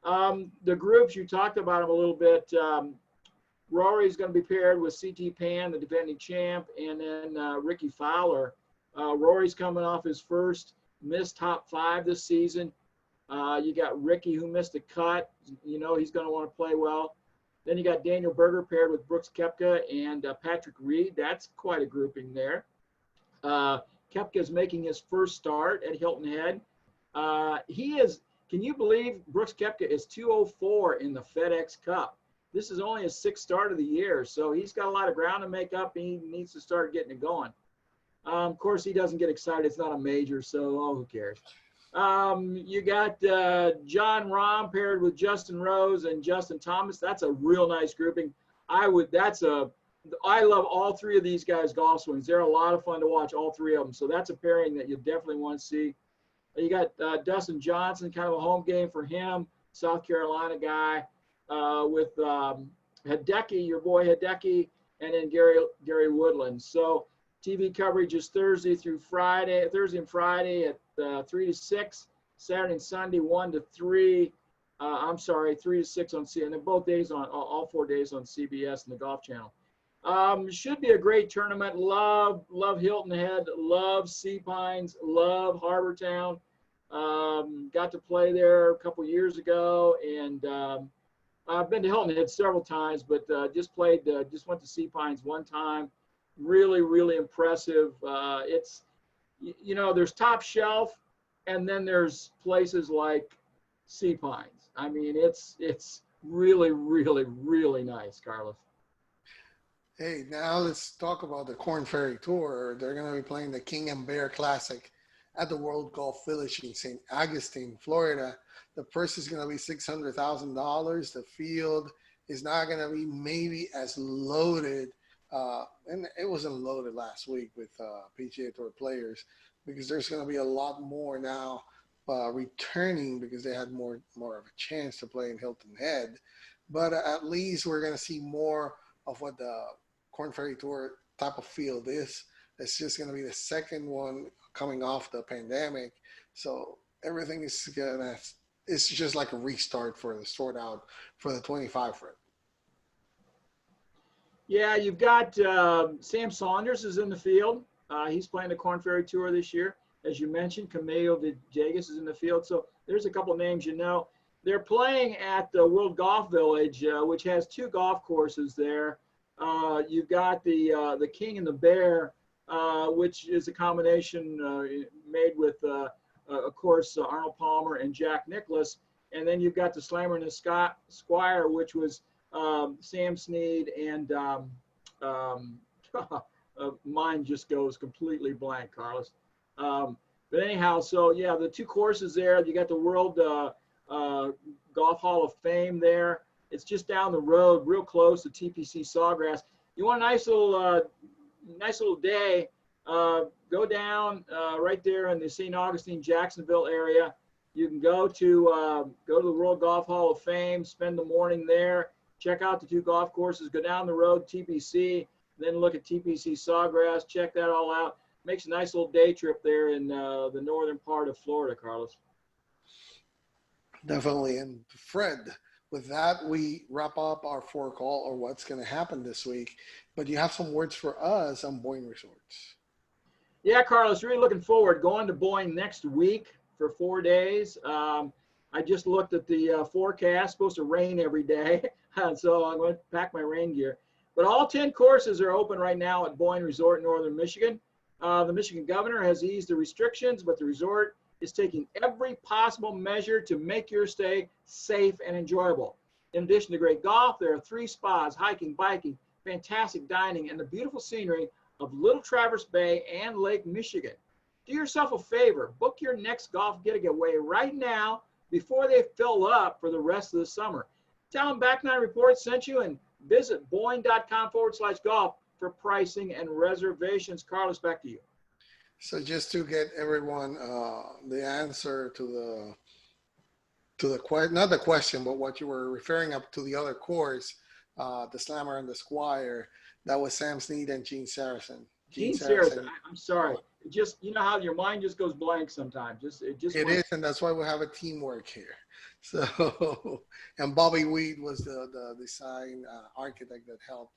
The groups, you talked about them a little bit. Rory's going to be paired with C.T. Pan, the defending champ, and then Ricky Fowler. Rory's coming off his first missed top 5 this season. You got Ricky, who missed a cut. You know he's going to want to play well. Then you got Daniel Berger paired with Brooks Koepka and Patrick Reed. That's quite a grouping there. Koepka is making his first start at Hilton Head. Can you believe Brooks Koepka is 204 in the FedEx Cup? This is only his 6th start of the year, so he's got a lot of ground to make up. He needs to start getting it going. Of course, he doesn't get excited. It's not a major, so who cares? You got John Rahm paired with Justin Rose and Justin Thomas. That's a real nice grouping. I love all 3 of these guys' golf swings. They're a lot of fun to watch, all 3 of them. So that's a pairing that you definitely want to see. You got Dustin Johnson, kind of a home game for him, South Carolina guy, with Hideki, your boy Hideki, and then Gary Woodland. So TV coverage is Thursday and Friday at 3 to 6, Saturday and Sunday 1 to 3. 3 to 6 on CBS, and then both days on all 4 days on CBS and the Golf Channel. Should be a great tournament. Love Hilton Head, love Sea Pines, love Harbor Town. Got to play there a couple years ago, and I've been to Hilton Head several times, but just went to Sea Pines one time. Really, really impressive. It's, there's top shelf, and then there's places like Sea Pines. I mean, it's really, really, really nice, Carlos. Hey, now let's talk about the Korn Ferry Tour. They're going to be playing the King and Bear Classic at the World Golf Village in St. Augustine, Florida. The purse is going to be $600,000. The field is not going to be maybe as loaded, and it wasn't loaded last week with PGA Tour players, because there's going to be a lot more now returning, because they had more of a chance to play in Hilton Head. But at least we're going to see more of what the Korn Ferry Tour type of field is. It's just going to be the second one coming off the pandemic. So everything is it's just like a restart for the sort out for the 25 front. Yeah, you've got Sam Saunders is in the field. He's playing the Korn Ferry Tour this year. As you mentioned, Camilo Villegas is in the field. So there's a couple of names you know. They're playing at the World Golf Village, which has 2 golf courses there. You've got the King and the Bear, which is a combination made with, of course, Arnold Palmer and Jack Nicklaus. And then you've got the Slammer and the Squire, which was Sam Snead and mine just goes completely blank, Carlos. But anyhow, so yeah, the 2 courses there. You got the World Golf Hall of Fame there. It's just down the road, real close to TPC Sawgrass. You want a nice little day? Go down right there in the St. Augustine, Jacksonville area. You can go to the World Golf Hall of Fame, spend the morning there, check out the 2 golf courses, go down the road, TPC, then look at TPC Sawgrass, check that all out. Makes a nice little day trip there in the northern part of Florida, Carlos. Definitely. And Fred, with that, we wrap up our forecall or what's going to happen this week. But you have some words for us on Boyne Resorts. Yeah, Carlos, really looking forward. Going to Boyne next week for 4 days. I just looked at the forecast. Supposed to rain every day. So I'm going to pack my rain gear. But all 10 courses are open right now at Boyne Resort in northern Michigan. The Michigan governor has eased the restrictions, but the resort is taking every possible measure to make your stay safe and enjoyable. In addition to great golf, there are 3 spas, hiking, biking, fantastic dining, and the beautiful scenery of Little Traverse Bay and Lake Michigan. Do yourself a favor, book your next golf getaway right now before they fill up for the rest of the summer. Tell them Back Nine Report sent you, and visit boyne.com/golf for pricing and reservations. Carlos, back to you. So just to get everyone the answer to the question, not the question, but what you were referring up to the other course, the Slammer and the Squire, that was Sam Snead and Gene Saracen. Gene Saracen. I'm sorry. Just, you know how your mind just goes blank sometimes. It is, and that's why we have a teamwork here. So, and Bobby Weed was the design architect that helped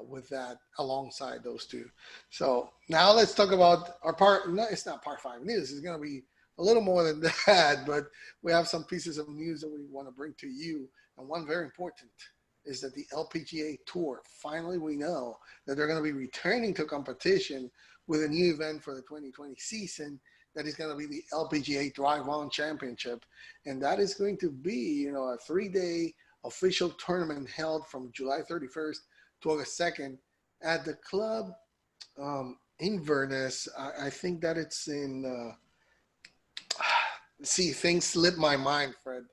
with that alongside those 2. So now let's talk about our part. No, it's not part 5 news. It's going to be a little more than that, but we have some pieces of news that we want to bring to you. And one very important is that the LPGA Tour, finally we know that they're going to be returning to competition with a new event for the 2020 season. That is going to be the LPGA Drive On Championship. And that is going to be, a 3-day official tournament held from July 31st to August 2nd at the club Inverness. I think that it's in, see, things slip my mind, Fred.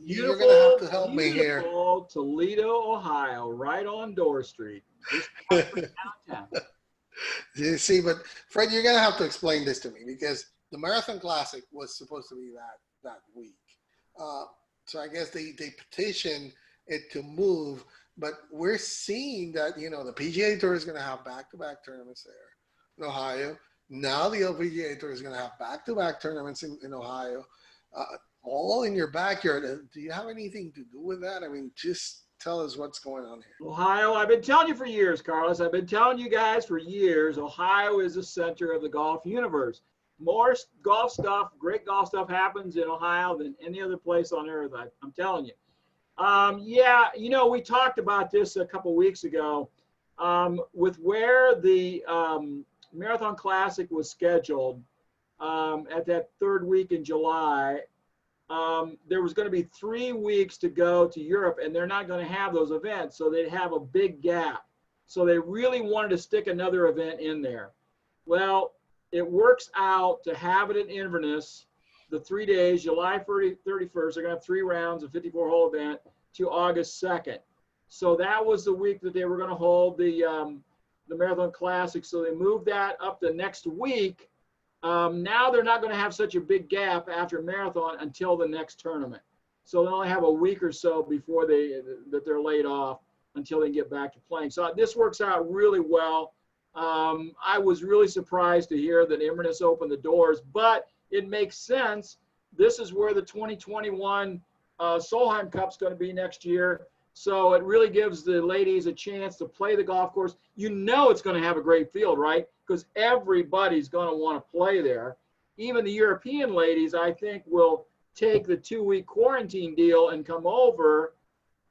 You're going to have to help me here. Toledo, Ohio, right on Dorr Street. Just downtown. You see, but Fred, you're going to have to explain this to me, because the Marathon Classic was supposed to be that week. So I guess they petitioned it to move, but we're seeing that, you know, the PGA Tour is going to have back-to-back tournaments there in Ohio. Now the LPGA Tour is going to have back-to-back tournaments in Ohio, all in your backyard. Do you have anything to do with that? I mean, just tell us what's going on here. Ohio, I've been telling you for years, Carlos. I've been telling you guys for years, Ohio is the center of the golf universe. More golf stuff, great golf stuff happens in Ohio than any other place on earth, I'm telling you. Yeah, you know, we talked about this a couple weeks ago with where the Marathon Classic was scheduled at that third week in July. There was going to be 3 weeks to go to Europe, and they're not going to have those events, so they'd have a big gap. So they really wanted to stick another event in there. Well, it works out to have it in Inverness, the 3 days, July 31st, they're going to have 3 rounds, a 54-hole event, to August 2nd. So that was the week that they were going to hold the Marathon Classic. So they moved that up the next week. Now they're not going to have such a big gap after Marathon until the next tournament. So they only have a week or so before they're laid off until they get back to playing. So this works out really well. I was really surprised to hear that Inverness opened the doors, but it makes sense. This is where the 2021 Solheim Cup's going to be next year. So it really gives the ladies a chance to play the golf course. You know it's going to have a great field, right? Because everybody's going to want to play there. Even the European ladies, I think, will take the 2-week quarantine deal and come over,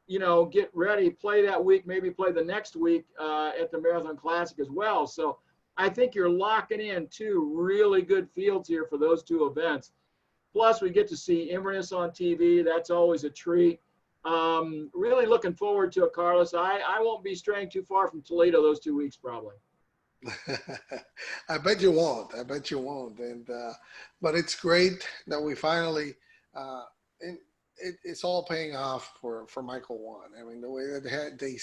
you know, get ready, play that week, maybe play the next week at the Marathon Classic as well. So I think you're locking in 2 really good fields here for those 2 events. Plus, we get to see Inverness on TV. That's always a treat. Really looking forward to it, Carlos. I won't be straying too far from Toledo those 2 weeks, probably. I bet you won't. I bet you won't. And but it's great that we finally, it's all paying off for Michael One. I mean, the way that they,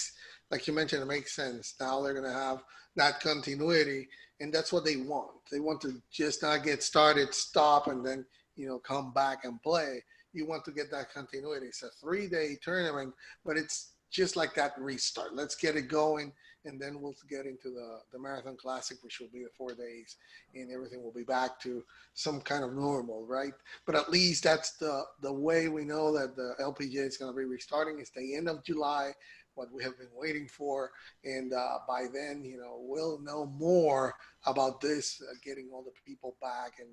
like you mentioned, it makes sense. Now they're going to have that continuity, and that's what they want. They want to just not get started, stop, and then, you know, come back and play. You want to get that continuity. It's a 3-day tournament, but it's just like that restart. Let's get it going, and then we'll get into the Marathon Classic, which will be the 4 days, and everything will be back to some kind of normal, right? But at least that's the way we know that the LPGA is going to be restarting. It's the end of July, what we have been waiting for, and by then, you know, we'll know more about this, getting all the people back, and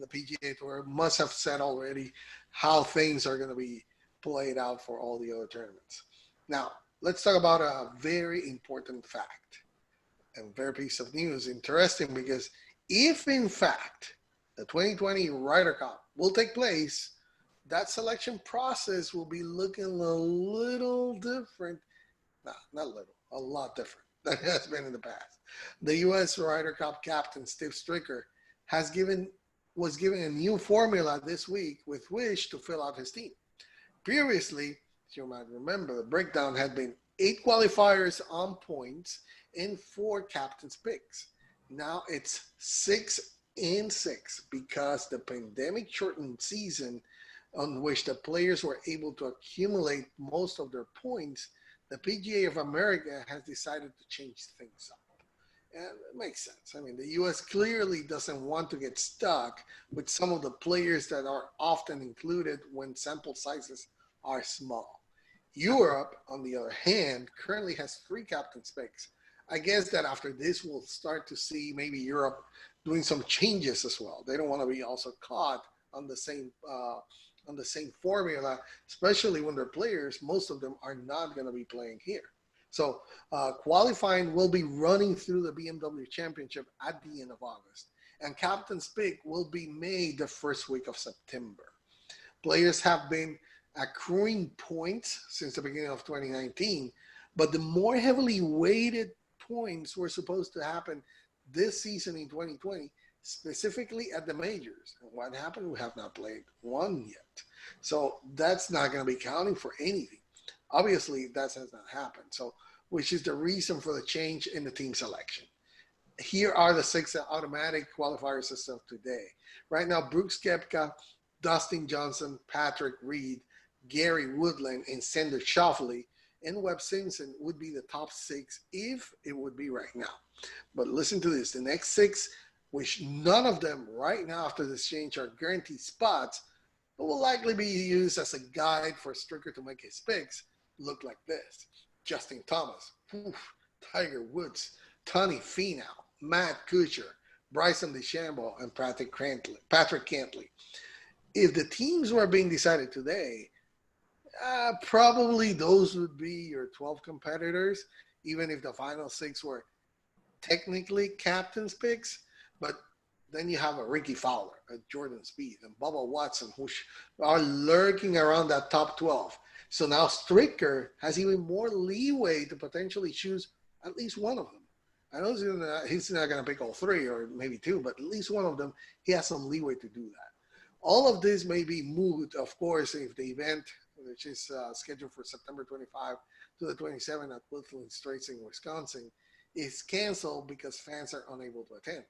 the PGA Tour must have said already how things are going to be played out for all the other tournaments. Now, let's talk about a very important fact and very piece of news. Interesting, because if in fact the 2020 Ryder Cup will take place, that selection process will be looking a little different. No, not a little, a lot different than it has been in the past. The U.S. Ryder Cup captain, Steve Stricker, was given a new formula this week with which to fill out his team. Previously, as you might remember, the breakdown had been 8 qualifiers on points and 4 captain's picks. Now it's 6 and 6 because the pandemic shortened season on which the players were able to accumulate most of their points, the PGA of America has decided to change things up. And it makes sense. I mean, the U.S. clearly doesn't want to get stuck with some of the players that are often included when sample sizes are small. Europe, on the other hand, currently has 3 captain's picks. I guess that after this, we'll start to see maybe Europe doing some changes as well. They don't want to be also caught on the same formula, especially when their players, most of them are not going to be playing here. So qualifying will be running through the BMW Championship at the end of August, and captain's pick will be made the first week of September. Players have been accruing points since the beginning of 2019, but the more heavily weighted points were supposed to happen this season in 2020, specifically at the majors. And what happened? We have not played one yet. So that's not going to be counting for anything. Obviously, that has not happened. So, which is the reason for the change in the team selection. here are the 6 automatic qualifier systems today. Right now, Brooks Koepka, Dustin Johnson, Patrick Reed, Gary Woodland, and Xander Schauffele, and Webb Simpson would be the top 6 if it would be right now. But listen to this. The next 6, which none of them right now after this change are guaranteed spots, but will likely be used as a guide for Stricker to make his picks, look like this. Justin Thomas, Tiger Woods, Tony Finau, Matt Kuchar, Bryson DeChambeau, and Patrick Cantley. If the teams were being decided today, probably those would be your 12 competitors, even if the final 6 were technically captain's picks. But then you have a Ricky Fowler, a Jordan Spieth, and Bubba Watson, who are lurking around that top 12. So now Stricker has even more leeway to potentially choose at least one of them. I know he's not going to pick all 3 or maybe 2, but at least one of them, he has some leeway to do that. All of this may be moot, of course, if the event, which is scheduled for September 25 to the 27th at Woodland Straits in Wisconsin, is canceled because fans are unable to attend.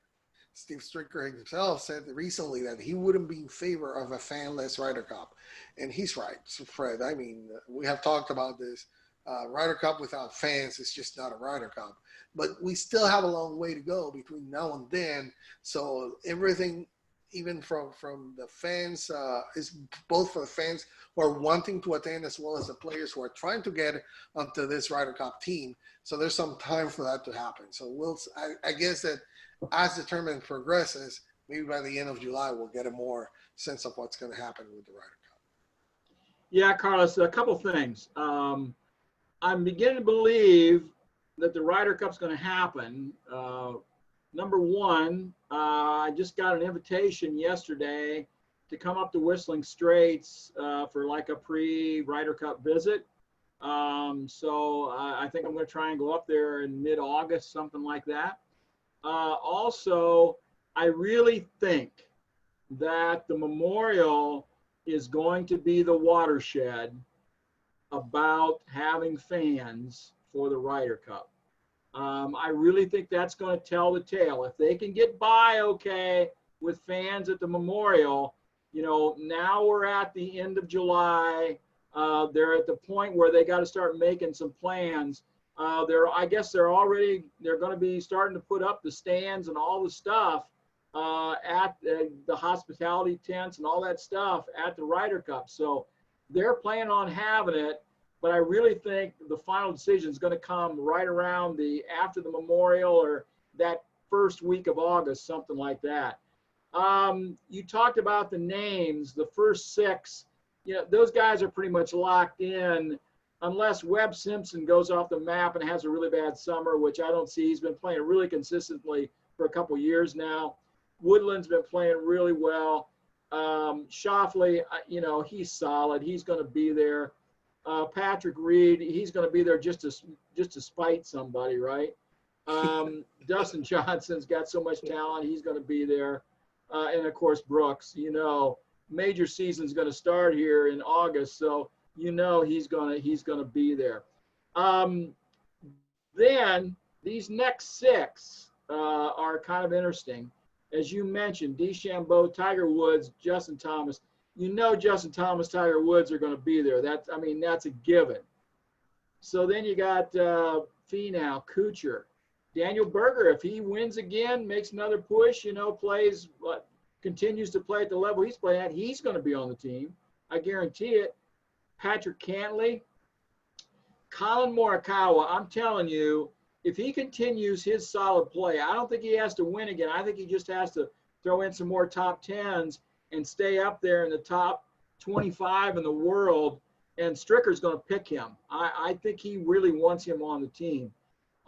Steve Stricker himself said recently that he wouldn't be in favor of a fan-less Ryder Cup. And he's right, so Fred. I mean, we have talked about this. Ryder Cup without fans is just not a Ryder Cup. But we still have a long way to go between now and then. So everything, even from the fans, is both for the fans who are wanting to attend as well as the players who are trying to get onto this Ryder Cup team. So there's some time for that to happen. So I guess that as the tournament progresses, maybe by the end of July, we'll get a more sense of what's going to happen with the Ryder Cup. Yeah, Carlos, a couple things. I'm beginning to believe that the Ryder Cup's going to happen. Number one, I just got an invitation yesterday to come up to Whistling Straits for like a pre-Ryder Cup visit. So I think I'm going to try and go up there in mid-August, something like that. Also, I really think that the Memorial is going to be the watershed about having fans for the Ryder Cup. I really think that's going to tell the tale. If they can get by okay with fans at the Memorial, you know, now we're at the end of July. They're at the point where they got to start making some plans. I guess they're going to be starting to put up the stands and all the stuff at the hospitality tents and all that stuff at the Ryder Cup. So they're planning on having it, but I really think the final decision is going to come right around after the Memorial or that first week of August, something like that. You talked about the names, the first 6. You know, those guys are pretty much locked in unless Webb Simpson goes off the map and has a really bad summer, which I don't see. He's been playing really consistently for a couple years now. Woodland's been playing really well. Schauffele, you know, he's solid. He's going to be there. Patrick Reed, he's going to be there just to spite somebody, right? Dustin Johnson's got so much talent. He's going to be there. And of course, Brooks, you know, major season's going to start here in August. So, you know, he's going to be there. Then these next 6 are kind of interesting. As you mentioned, DeChambeau, Tiger Woods, Justin Thomas. You know, Justin Thomas, Tiger Woods are going to be there. That's a given. So then you got Finau, Kuchar, Daniel Berger. If he wins again, makes another push, you know, continues to play at the level he's playing at, he's going to be on the team. I guarantee it. Patrick Cantley, Colin Morikawa. I'm telling you, if he continues his solid play, I don't think he has to win again. I think he just has to throw in some more top 10s and stay up there in the top 25 in the world, and Stricker's going to pick him. I think he really wants him on the team.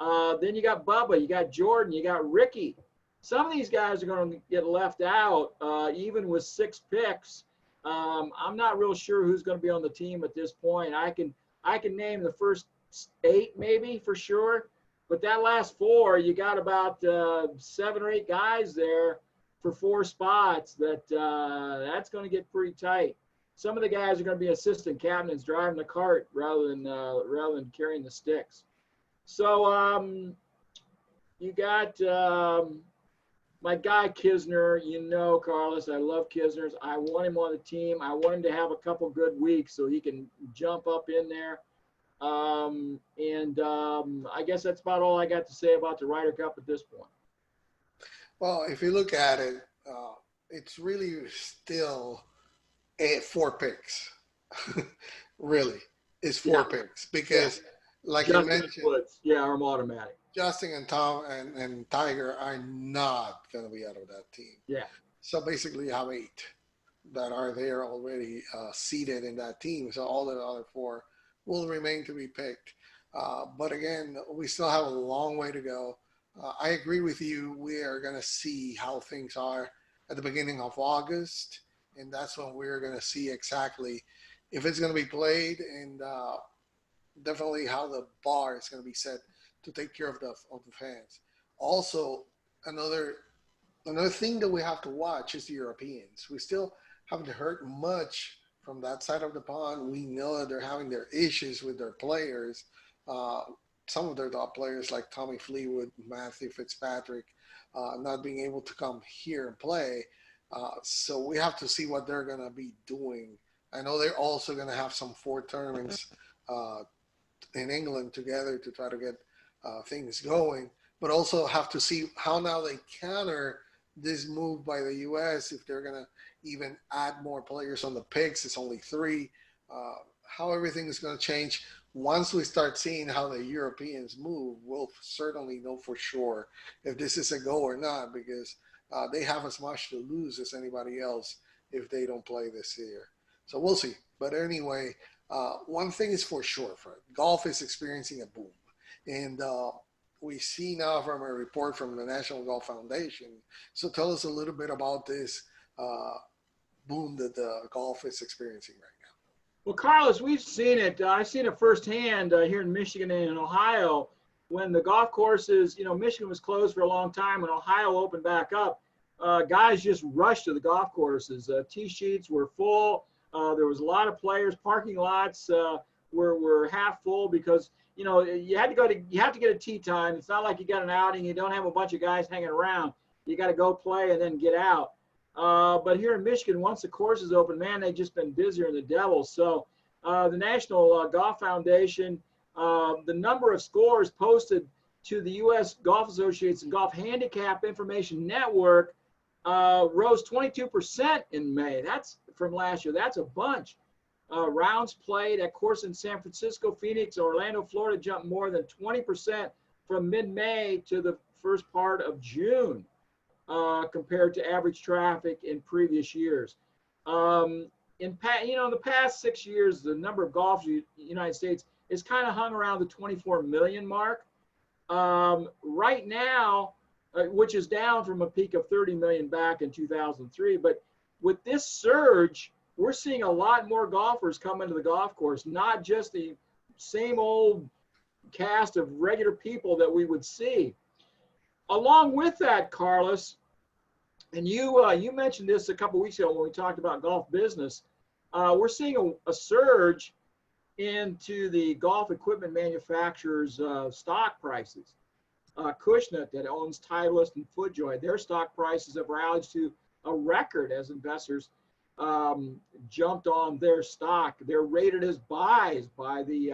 Then you got Bubba, you got Jordan, you got Ricky. Some of these guys are going to get left out, even with 6 picks. I'm not real sure who's going to be on the team at this point. I can name the first 8 maybe for sure, but that last 4, you got about 7 or 8 guys there for 4 spots. That's going to get pretty tight. Some of the guys are going to be assistant captains driving the cart rather than carrying the sticks. So You got my guy Kisner. You know, Carlos, I love Kisner's. I want him on the team. I want him to have a couple good weeks so he can jump up in there. I guess that's about all I got to say about the Ryder Cup at this point. Well, if you look at it, it's really still 4 picks. Really, it's 4 picks because, like Justin you mentioned, Woods, I'm automatic. Justin and Tom and Tiger are not going to be out of that team. Yeah. So basically, you have 8 that are there already seated in that team. So all the other 4 will remain to be picked. But again, we still have a long way to go. I agree with you. We are going to see how things are at the beginning of August, and that's when we're going to see exactly if it's going to be played, and definitely how the bar is going to be set to take care of the fans. Also, another thing that we have to watch is the Europeans. We still haven't heard much from that side of the pond. We know that they're having their issues with their players. Some of their top players like Tommy Fleetwood, Matthew Fitzpatrick, not being able to come here and play. So we have to see what they're going to be doing. I know they're also going to have some 4 tournaments in England together to try to get things going, but also have to see how now they counter this move by the U.S. if they're going to even add more players on the picks. It's only 3. How everything is going to change. Once we start seeing how the Europeans move, we'll certainly know for sure if this is a go or not, because they have as much to lose as anybody else if they don't play this year. So we'll see. But anyway, one thing is for sure, Fred. Golf is experiencing a boom. And we see now from a report from the National Golf Foundation. So tell us a little bit about this boom that the golf is experiencing right now. Well, Carlos, we've seen it. I've seen it firsthand here in Michigan and in Ohio when the golf courses, Michigan was closed for a long time. When Ohio opened back up, guys just rushed to the golf courses. Tee sheets were full. There was a lot of players. Parking lots were half full because, you have to get a tee time. It's not like you got an outing. You don't have a bunch of guys hanging around. You got to go play and then get out. But here in Michigan, once the courses open, man, they've just been busier than the devil. So the National Golf Foundation, the number of scores posted to the U.S. Golf Association Golf Handicap Information Network rose 22% in May. That's from last year. That's a bunch. Rounds played at course in San Francisco, Phoenix, Orlando, Florida jumped more than 20% from mid-May to the first part of June. Compared to average traffic in previous years. In the past 6 years, the number of golfers in the United States is kind of hung around the 24 million mark. Right now, which is down from a peak of 30 million back in 2003. But with this surge, we're seeing a lot more golfers come into the golf course, not just the same old cast of regular people that we would see. Along with that, Carlos, and you mentioned this a couple weeks ago when we talked about golf business, we're seeing a surge into the golf equipment manufacturers' stock prices. Cushnet, that owns Titleist and FootJoy, their stock prices have rallied to a record as investors jumped on their stock. They're rated as buys by the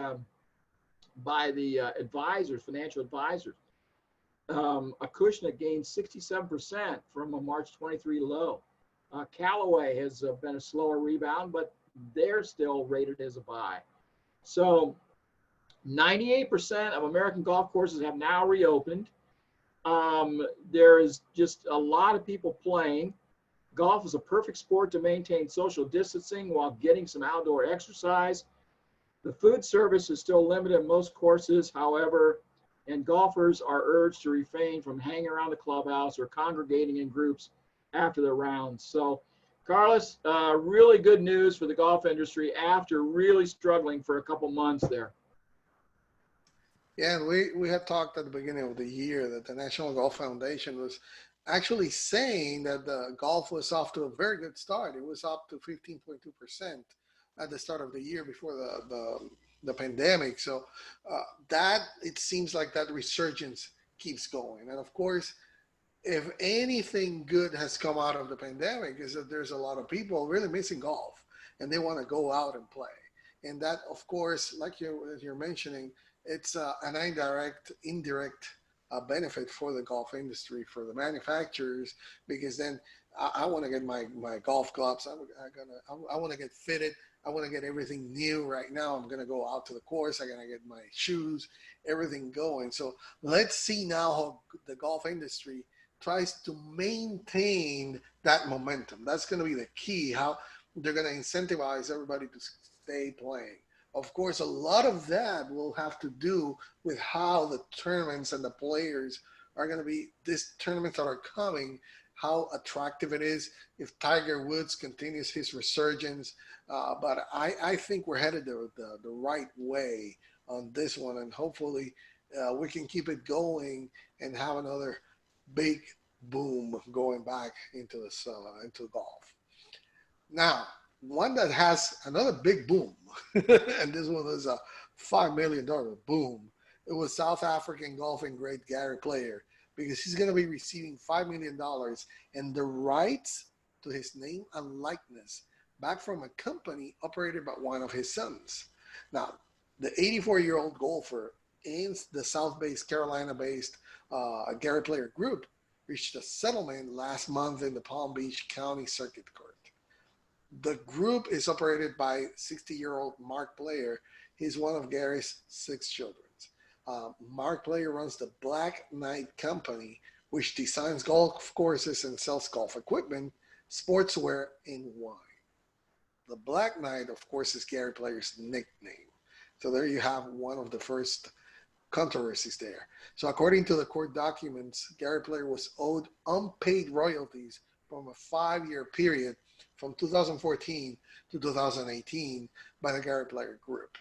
advisors, financial advisors. Acushnet gained 67% from a March 23 low. Callaway has been a slower rebound, but they're still rated as a buy. So 98% of American golf courses have now reopened. There is just a lot of people playing. Golf is a perfect sport to maintain social distancing while getting some outdoor exercise. The food service is still limited in most courses, however, and golfers are urged to refrain from hanging around the clubhouse or congregating in groups after the rounds. So, Carlos, really good news for the golf industry after really struggling for a couple months there. Yeah, and we had talked at the beginning of the year that the National Golf Foundation was actually saying that the golf was off to a very good start. It was up to 15.2% at the start of the year before the pandemic. So that, it seems like that resurgence keeps going. And of course, if anything good has come out of the pandemic is that there's a lot of people really missing golf and they want to go out and play. And that, of course, like you're mentioning, it's an indirect benefit for the golf industry, for the manufacturers, because then I want to get my golf clubs. I want to get fitted. I want to get everything new right now. I'm going to go out to the course. I'm going to get my shoes, everything going. So let's see now how the golf industry tries to maintain that momentum. That's going to be the key, how they're going to incentivize everybody to stay playing. Of course, a lot of that will have to do with how the tournaments and the players are going to be, these tournaments that are coming, how attractive it is, if Tiger Woods continues his resurgence. But I think we're headed the right way on this one, and hopefully we can keep it going and have another big boom going back into golf. Now, one that has another big boom, and this one is a $5 million boom. It was South African golfing great Gary Player, because he's going to be receiving $5 million and the rights to his name and likeness back from a company operated by one of his sons. Now, the 84-year-old golfer in the South-based, Carolina-based Gary Player Group reached a settlement last month in the Palm Beach County Circuit Court. The group is operated by 60-year-old Marc Player. He's one of Gary's 6 children. Marc Player runs the Black Knight Company, which designs golf courses and sells golf equipment, sportswear, and wine. The Black Knight, of course, is Gary Player's nickname. So there you have one of the first controversies there. So according to the court documents, Gary Player was owed unpaid royalties from a 5-year period from 2014 to 2018 by the Gary Player Group.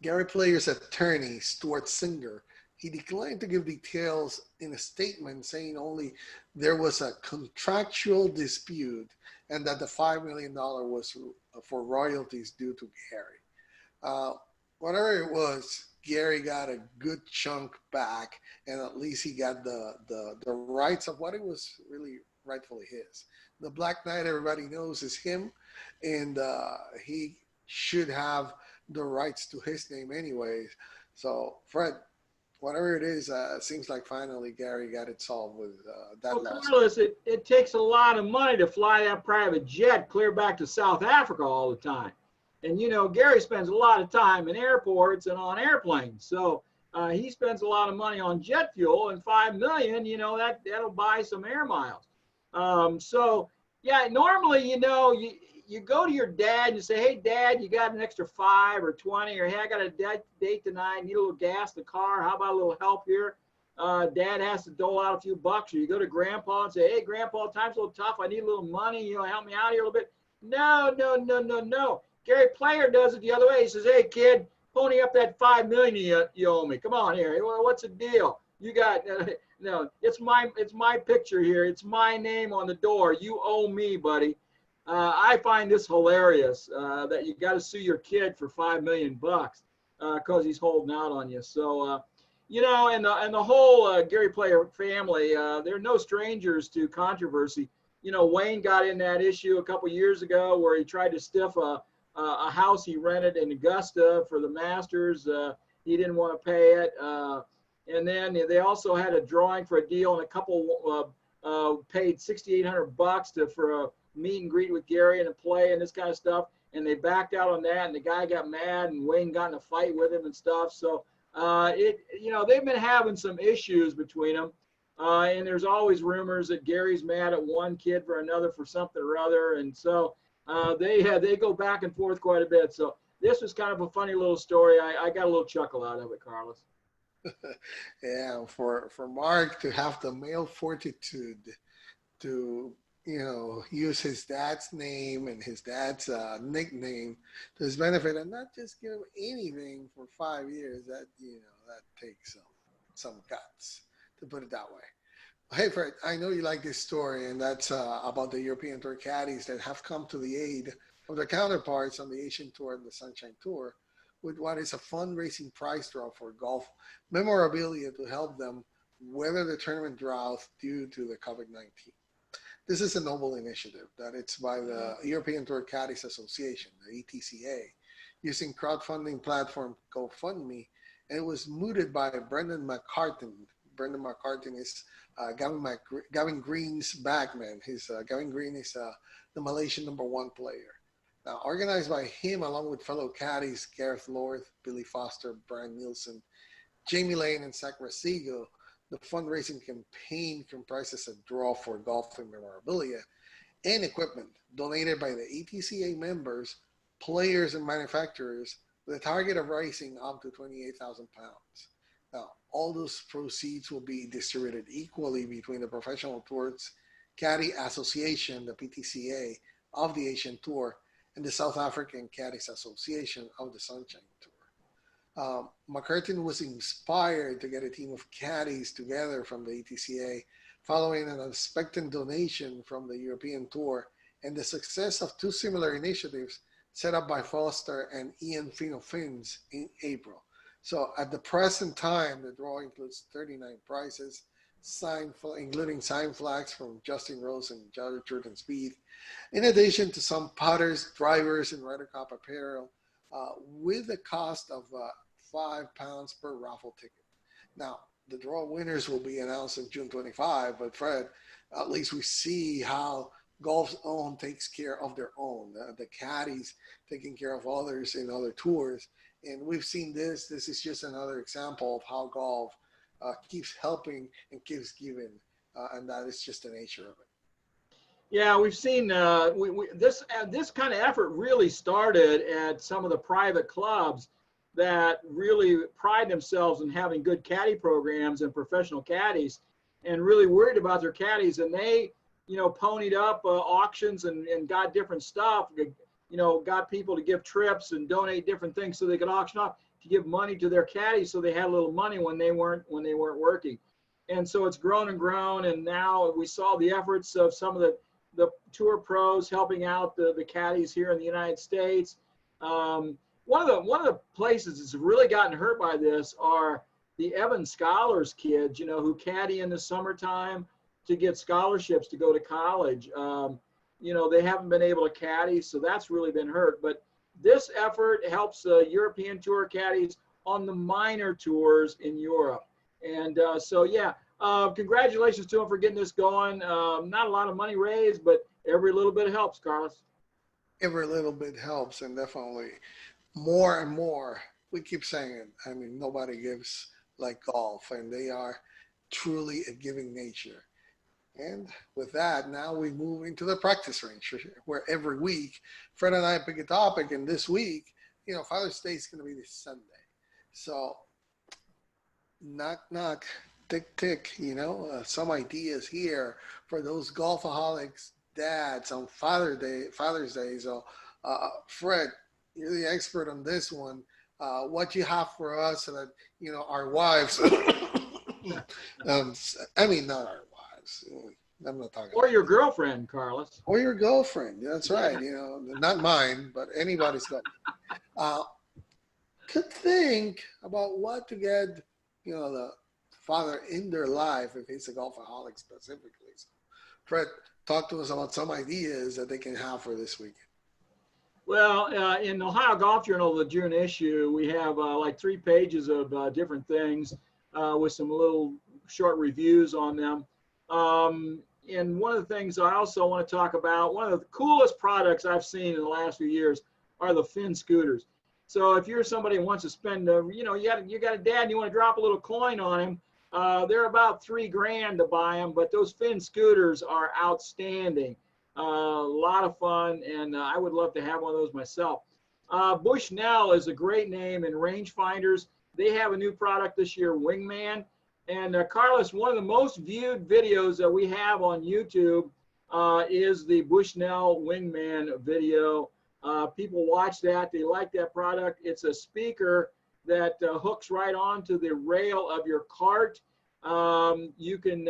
Gary Player's attorney, Stuart Singer, he declined to give details in a statement, saying only there was a contractual dispute and that the $5 million was for royalties due to Gary. Whatever it was, Gary got a good chunk back, and at least he got the rights of what it was really rightfully his. The Black Knight, everybody knows, is him, and he should have the rights to his name anyways. So, Fred, whatever it is, it seems like finally Gary got it solved with that lawsuit. Carlos, it takes a lot of money to fly that private jet clear back to South Africa all the time. And, you know, Gary spends a lot of time in airports and on airplanes. So he spends a lot of money on jet fuel, and $5 million, you know, that'll buy some air miles. So, yeah, normally, you know, you go to your dad and you say, hey, Dad, you got an extra 5 or 20, or hey, I got a date tonight, need a little gas in the car. How about a little help here? Dad has to dole out a few bucks. Or you go to Grandpa and say, hey, Grandpa, time's a little tough. I need a little money. You know, help me out here a little bit. No. Gary Player does it the other way. He says, hey, kid, pony up that $5 million you owe me. Come on here. What's the deal? You got no. It's my picture here. It's my name on the door. You owe me, buddy. I find this hilarious that you got to sue your kid for $5 million because he's holding out on you. So, you know, and the whole Gary Player family, they're no strangers to controversy. You know, Wayne got in that issue a couple years ago where he tried to stiff a house he rented in Augusta for the Masters. He didn't want to pay it. And then they also had a drawing for a deal, and a couple paid $6,800 for a meet and greet with Gary and a play and this kind of stuff. And they backed out on that, and the guy got mad, and Wayne got in a fight with him and stuff. So you know, they've been having some issues between them. And there's always rumors that Gary's mad at one kid for another for something or other. And so they go back and forth quite a bit. So this was kind of a funny little story. I got a little chuckle out of it, Carlos. Yeah, for Marc to have the male fortitude to, you know, use his dad's name and his dad's nickname to his benefit, and not just give him anything for 5 years, that, you know, that takes some guts, to put it that way. Hey, Fred, I know you like this story, and that's about the European Tour caddies that have come to the aid of their counterparts on the Asian Tour and the Sunshine Tour with what is a fundraising prize draw for golf memorabilia to help them weather the tournament drought due to the COVID-19. This is a noble initiative that it's by the European Tour Caddies Association, the ETCA, using crowdfunding platform GoFundMe, and it was mooted by Brendan McCartan. Brendan McCartan is Gavin Green's backman. Gavin Green is the Malaysian #1 player. Now, organized by him along with fellow caddies Gareth Lord, Billy Foster, Brian Nielsen, Jamie Lane, and Zach Rasigo, the fundraising campaign comprises a draw for golfing memorabilia and equipment donated by the ETCA members, players, and manufacturers with a target of raising up to £28,000. Now, all those proceeds will be distributed equally between the Professional Tours Caddy Association, the PTCA, of the Asian Tour, and the South African Caddies Association of the Sunshine Tour. McCartan was inspired to get a team of caddies together from the ETCA following an unexpected donation from the European Tour and the success of two similar initiatives set up by Foster and Ian Finno-Fins in April. So at the present time, the draw includes 39 prizes, including signed flags from Justin Rose and Jordan Spieth, in addition to some putters, drivers, and Ryder Cup apparel, with a cost of £5 per raffle ticket. Now, the draw winners will be announced on June 25, but Fred, at least we see how golf's own takes care of their own. The caddies taking care of others in other tours. And we've seen this. This is just another example of how golf keeps helping and keeps giving. And that is just the nature of it. Yeah, we've seen this kind of effort really started at some of the private clubs that really pride themselves in having good caddy programs and professional caddies, and really worried about their caddies. And they, ponied up auctions and got different stuff. Got people to give trips and donate different things so they could auction off to give money to their caddies, so they had a little money when they weren't working. And so it's grown and grown, and now we saw the efforts of some of the tour pros helping out the caddies here in the United States. One of the places that's really gotten hurt by this are the Evan Scholars kids, who caddy in the summertime to get scholarships to go to college. They haven't been able to caddy, so that's really been hurt. But this effort helps European Tour caddies on the minor tours in Europe. And congratulations to them for getting this going. Not a lot of money raised, but every little bit helps, Carlos. Every little bit helps, and definitely more and more. We keep saying it. I mean, nobody gives like golf, and they are truly a giving nature. And with that, now we move into the practice range, where every week Fred and I pick a topic, and this week, Father's Day is going to be this Sunday. So, knock, knock, tick, tick, some ideas here for those golfaholics dads on Father's Day. So, Fred, you're the expert on this one. What you have for us so that, our wives, I mean, not our wives. I'm not talking or your girlfriend, Carlos. Or your girlfriend. That's right. Not mine, but anybody's girlfriend. Could think about what to get, the father in their life if he's a golfaholic specifically. So, Fred, talk to us about some ideas that they can have for this weekend. Well, in the Ohio Golf Journal, the June issue, we have like 3 pages of different things with some little short reviews on them. And one of the things I also want to talk about, one of the coolest products I've seen in the last few years are the Finn scooters. So if you're somebody who wants to spend, you got a dad and you want to drop a little coin on him, they're about $3,000 to buy them, but those Finn scooters are outstanding. A lot of fun, and I would love to have one of those myself. Bushnell is a great name in rangefinders. They have a new product this year, Wingman. And Carlos, one of the most viewed videos that we have on YouTube is the Bushnell Wingman video. People watch that. They like that product. It's a speaker that hooks right onto the rail of your cart. You can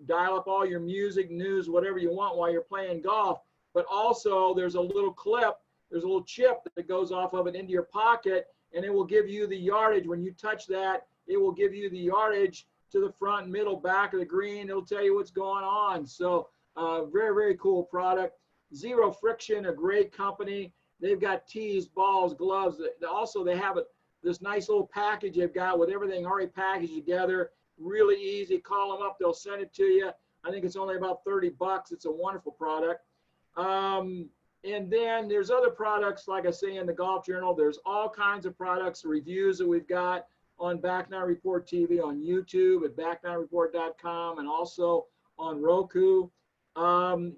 dial up all your music, news, whatever you want while you're playing golf. But also there's a little clip, there's a little chip that goes off of it into your pocket, and it will give you the yardage. When you touch that, it will give you the yardage to the front, middle, back of the green. It'll tell you what's going on. So very, very cool product. Zero Friction, a great company. They've got tees, balls, gloves. Also, they have this nice little package they've got with everything already packaged together. Really easy. Call them up. They'll send it to you. I think it's only about 30 bucks. It's a wonderful product. And then there's other products, like I say, in the Golf Journal. There's all kinds of products, reviews that we've got on Back Nine Report TV, on YouTube at back9report.com, and also on Roku.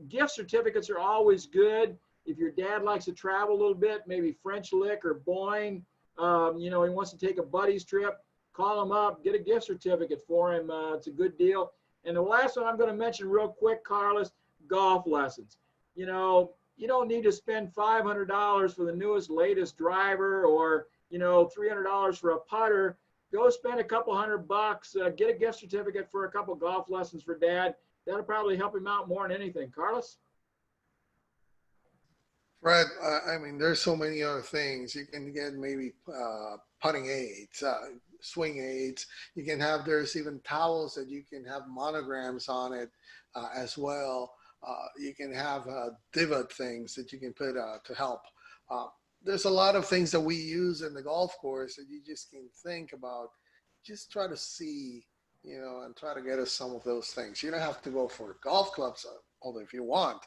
Gift certificates are always good. If your dad likes to travel a little bit, maybe French Lick or Boyne, you know, he wants to take a buddy's trip, call him up, get a gift certificate for him. It's a good deal. And the last one I'm going to mention real quick, Carlos, golf lessons. You know, you don't need to spend $500 for the newest, latest driver, or, you know, $300 for a putter. Go spend a couple $100, get a gift certificate for a couple golf lessons for dad. That'll probably help him out more than anything. Carlos? Fred, I mean, there's so many other things. You can get maybe putting aids, swing aids. You can have, there's even towels that you can have monograms on it as well. You can have divot things that you can put to help. There's a lot of things that we use in the golf course that you just can think about. Just try to see, you know, and try to get us some of those things. You don't have to go for golf clubs, although if you want.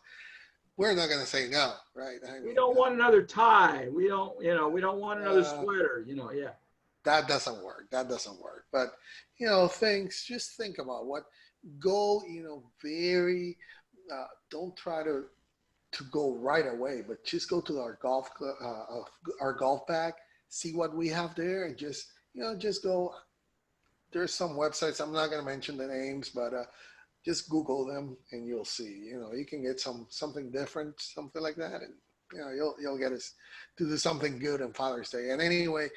We're not going to say no, right? I mean, we don't want another tie. We don't, you know, we don't want another sweater, you know, yeah. That doesn't work. That doesn't work. But, you know, things, just think about what, go, you know, very, don't try to go right away, but just go to our golf bag, see what we have there, and just, you know, just go. There's some websites, I'm not going to mention the names, but just Google them and you'll see, you know, you can get something different, something like that. And, you know, you'll get us to do something good on Father's Day. And anyway,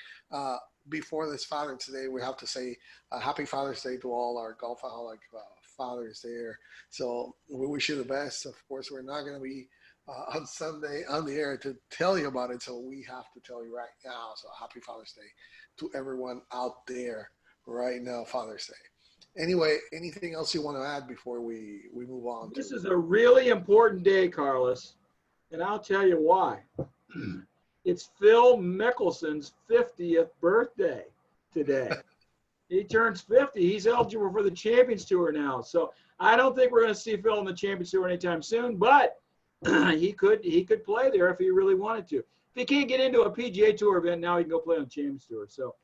before this Father's Day, we have to say happy Father's Day to all our golfaholic fathers there. So we wish you the best. Of course, we're not going to be on Sunday on the air to tell you about it. So we have to tell you right now. So happy Father's Day to everyone out there right now, Father's Day. Anyway, anything else you want to add before we move on? This is a really important day, Carlos, and I'll tell you why. It's Phil Mickelson's 50th birthday today. He turns 50. He's eligible for the Champions Tour now. So I don't think we're going to see Phil on the Champions Tour anytime soon, but he could play there if he really wanted to. If he can't get into a PGA Tour event, now he can go play on the Champions Tour. So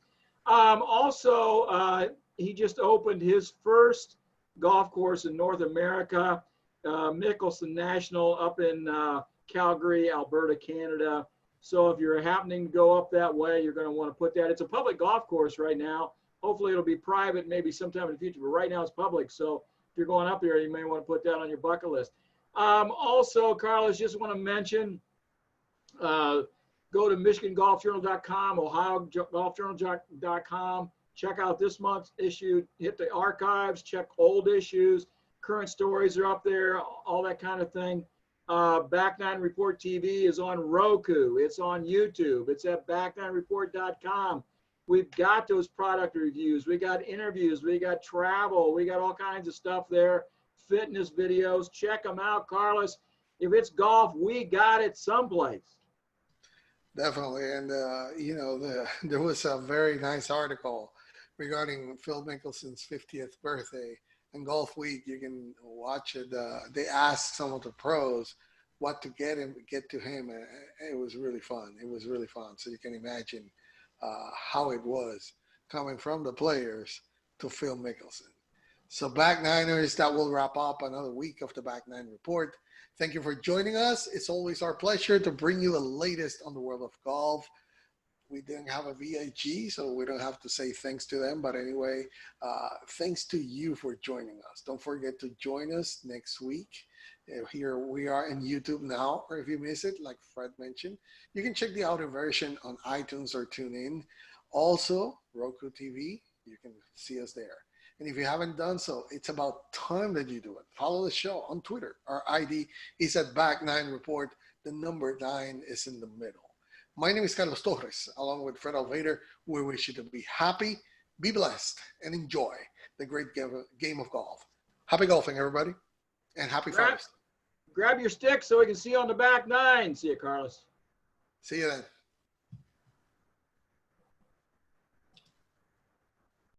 also, he just opened his first golf course in North America, Mickelson National up in Calgary, Alberta, Canada. So if you're happening to go up that way, you're going to want to put that. It's a public golf course right now. Hopefully it'll be private maybe sometime in the future, but right now it's public. So if you're going up there, you may want to put that on your bucket list. Also, Carlos, just want to mention, go to MichiganGolfJournal.com, OhioGolfJournal.com. Check out this month's issue, hit the archives, check old issues, current stories are up there, all that kind of thing. Back Nine Report TV is on Roku. It's on YouTube. It's at back9report.com. We've got those product reviews. We got interviews. We got travel. We got all kinds of stuff there. Fitness videos. Check them out, Carlos. If it's golf, we got it someplace. Definitely. And, you know, there was a very nice article regarding Phil Mickelson's 50th birthday and Golf Week. You can watch it. They asked some of the pros what to get to him. And it was really fun. It was really fun. So you can imagine how it was coming from the players to Phil Mickelson. So Back Niners, that will wrap up another week of the Back Nine Report. Thank you for joining us. It's always our pleasure to bring you the latest on the world of golf. We didn't have a VIG, so we don't have to say thanks to them. But anyway, thanks to you for joining us. Don't forget to join us next week. Here we are in YouTube now, or if you miss it, like Fred mentioned, you can check the audio version on iTunes or TuneIn. Also, Roku TV, you can see us there. And if you haven't done so, it's about time that you do it. Follow the show on Twitter. Our ID is at Back9 Report. The number 9 is in the middle. My name is Carlos Torres, along with Fred Alvader. We wish you to be happy, be blessed, and enjoy the great game of golf. Happy golfing, everybody, and happy Father's Day. Grab your stick so we can see you on the back nine. See you, Carlos. See you then.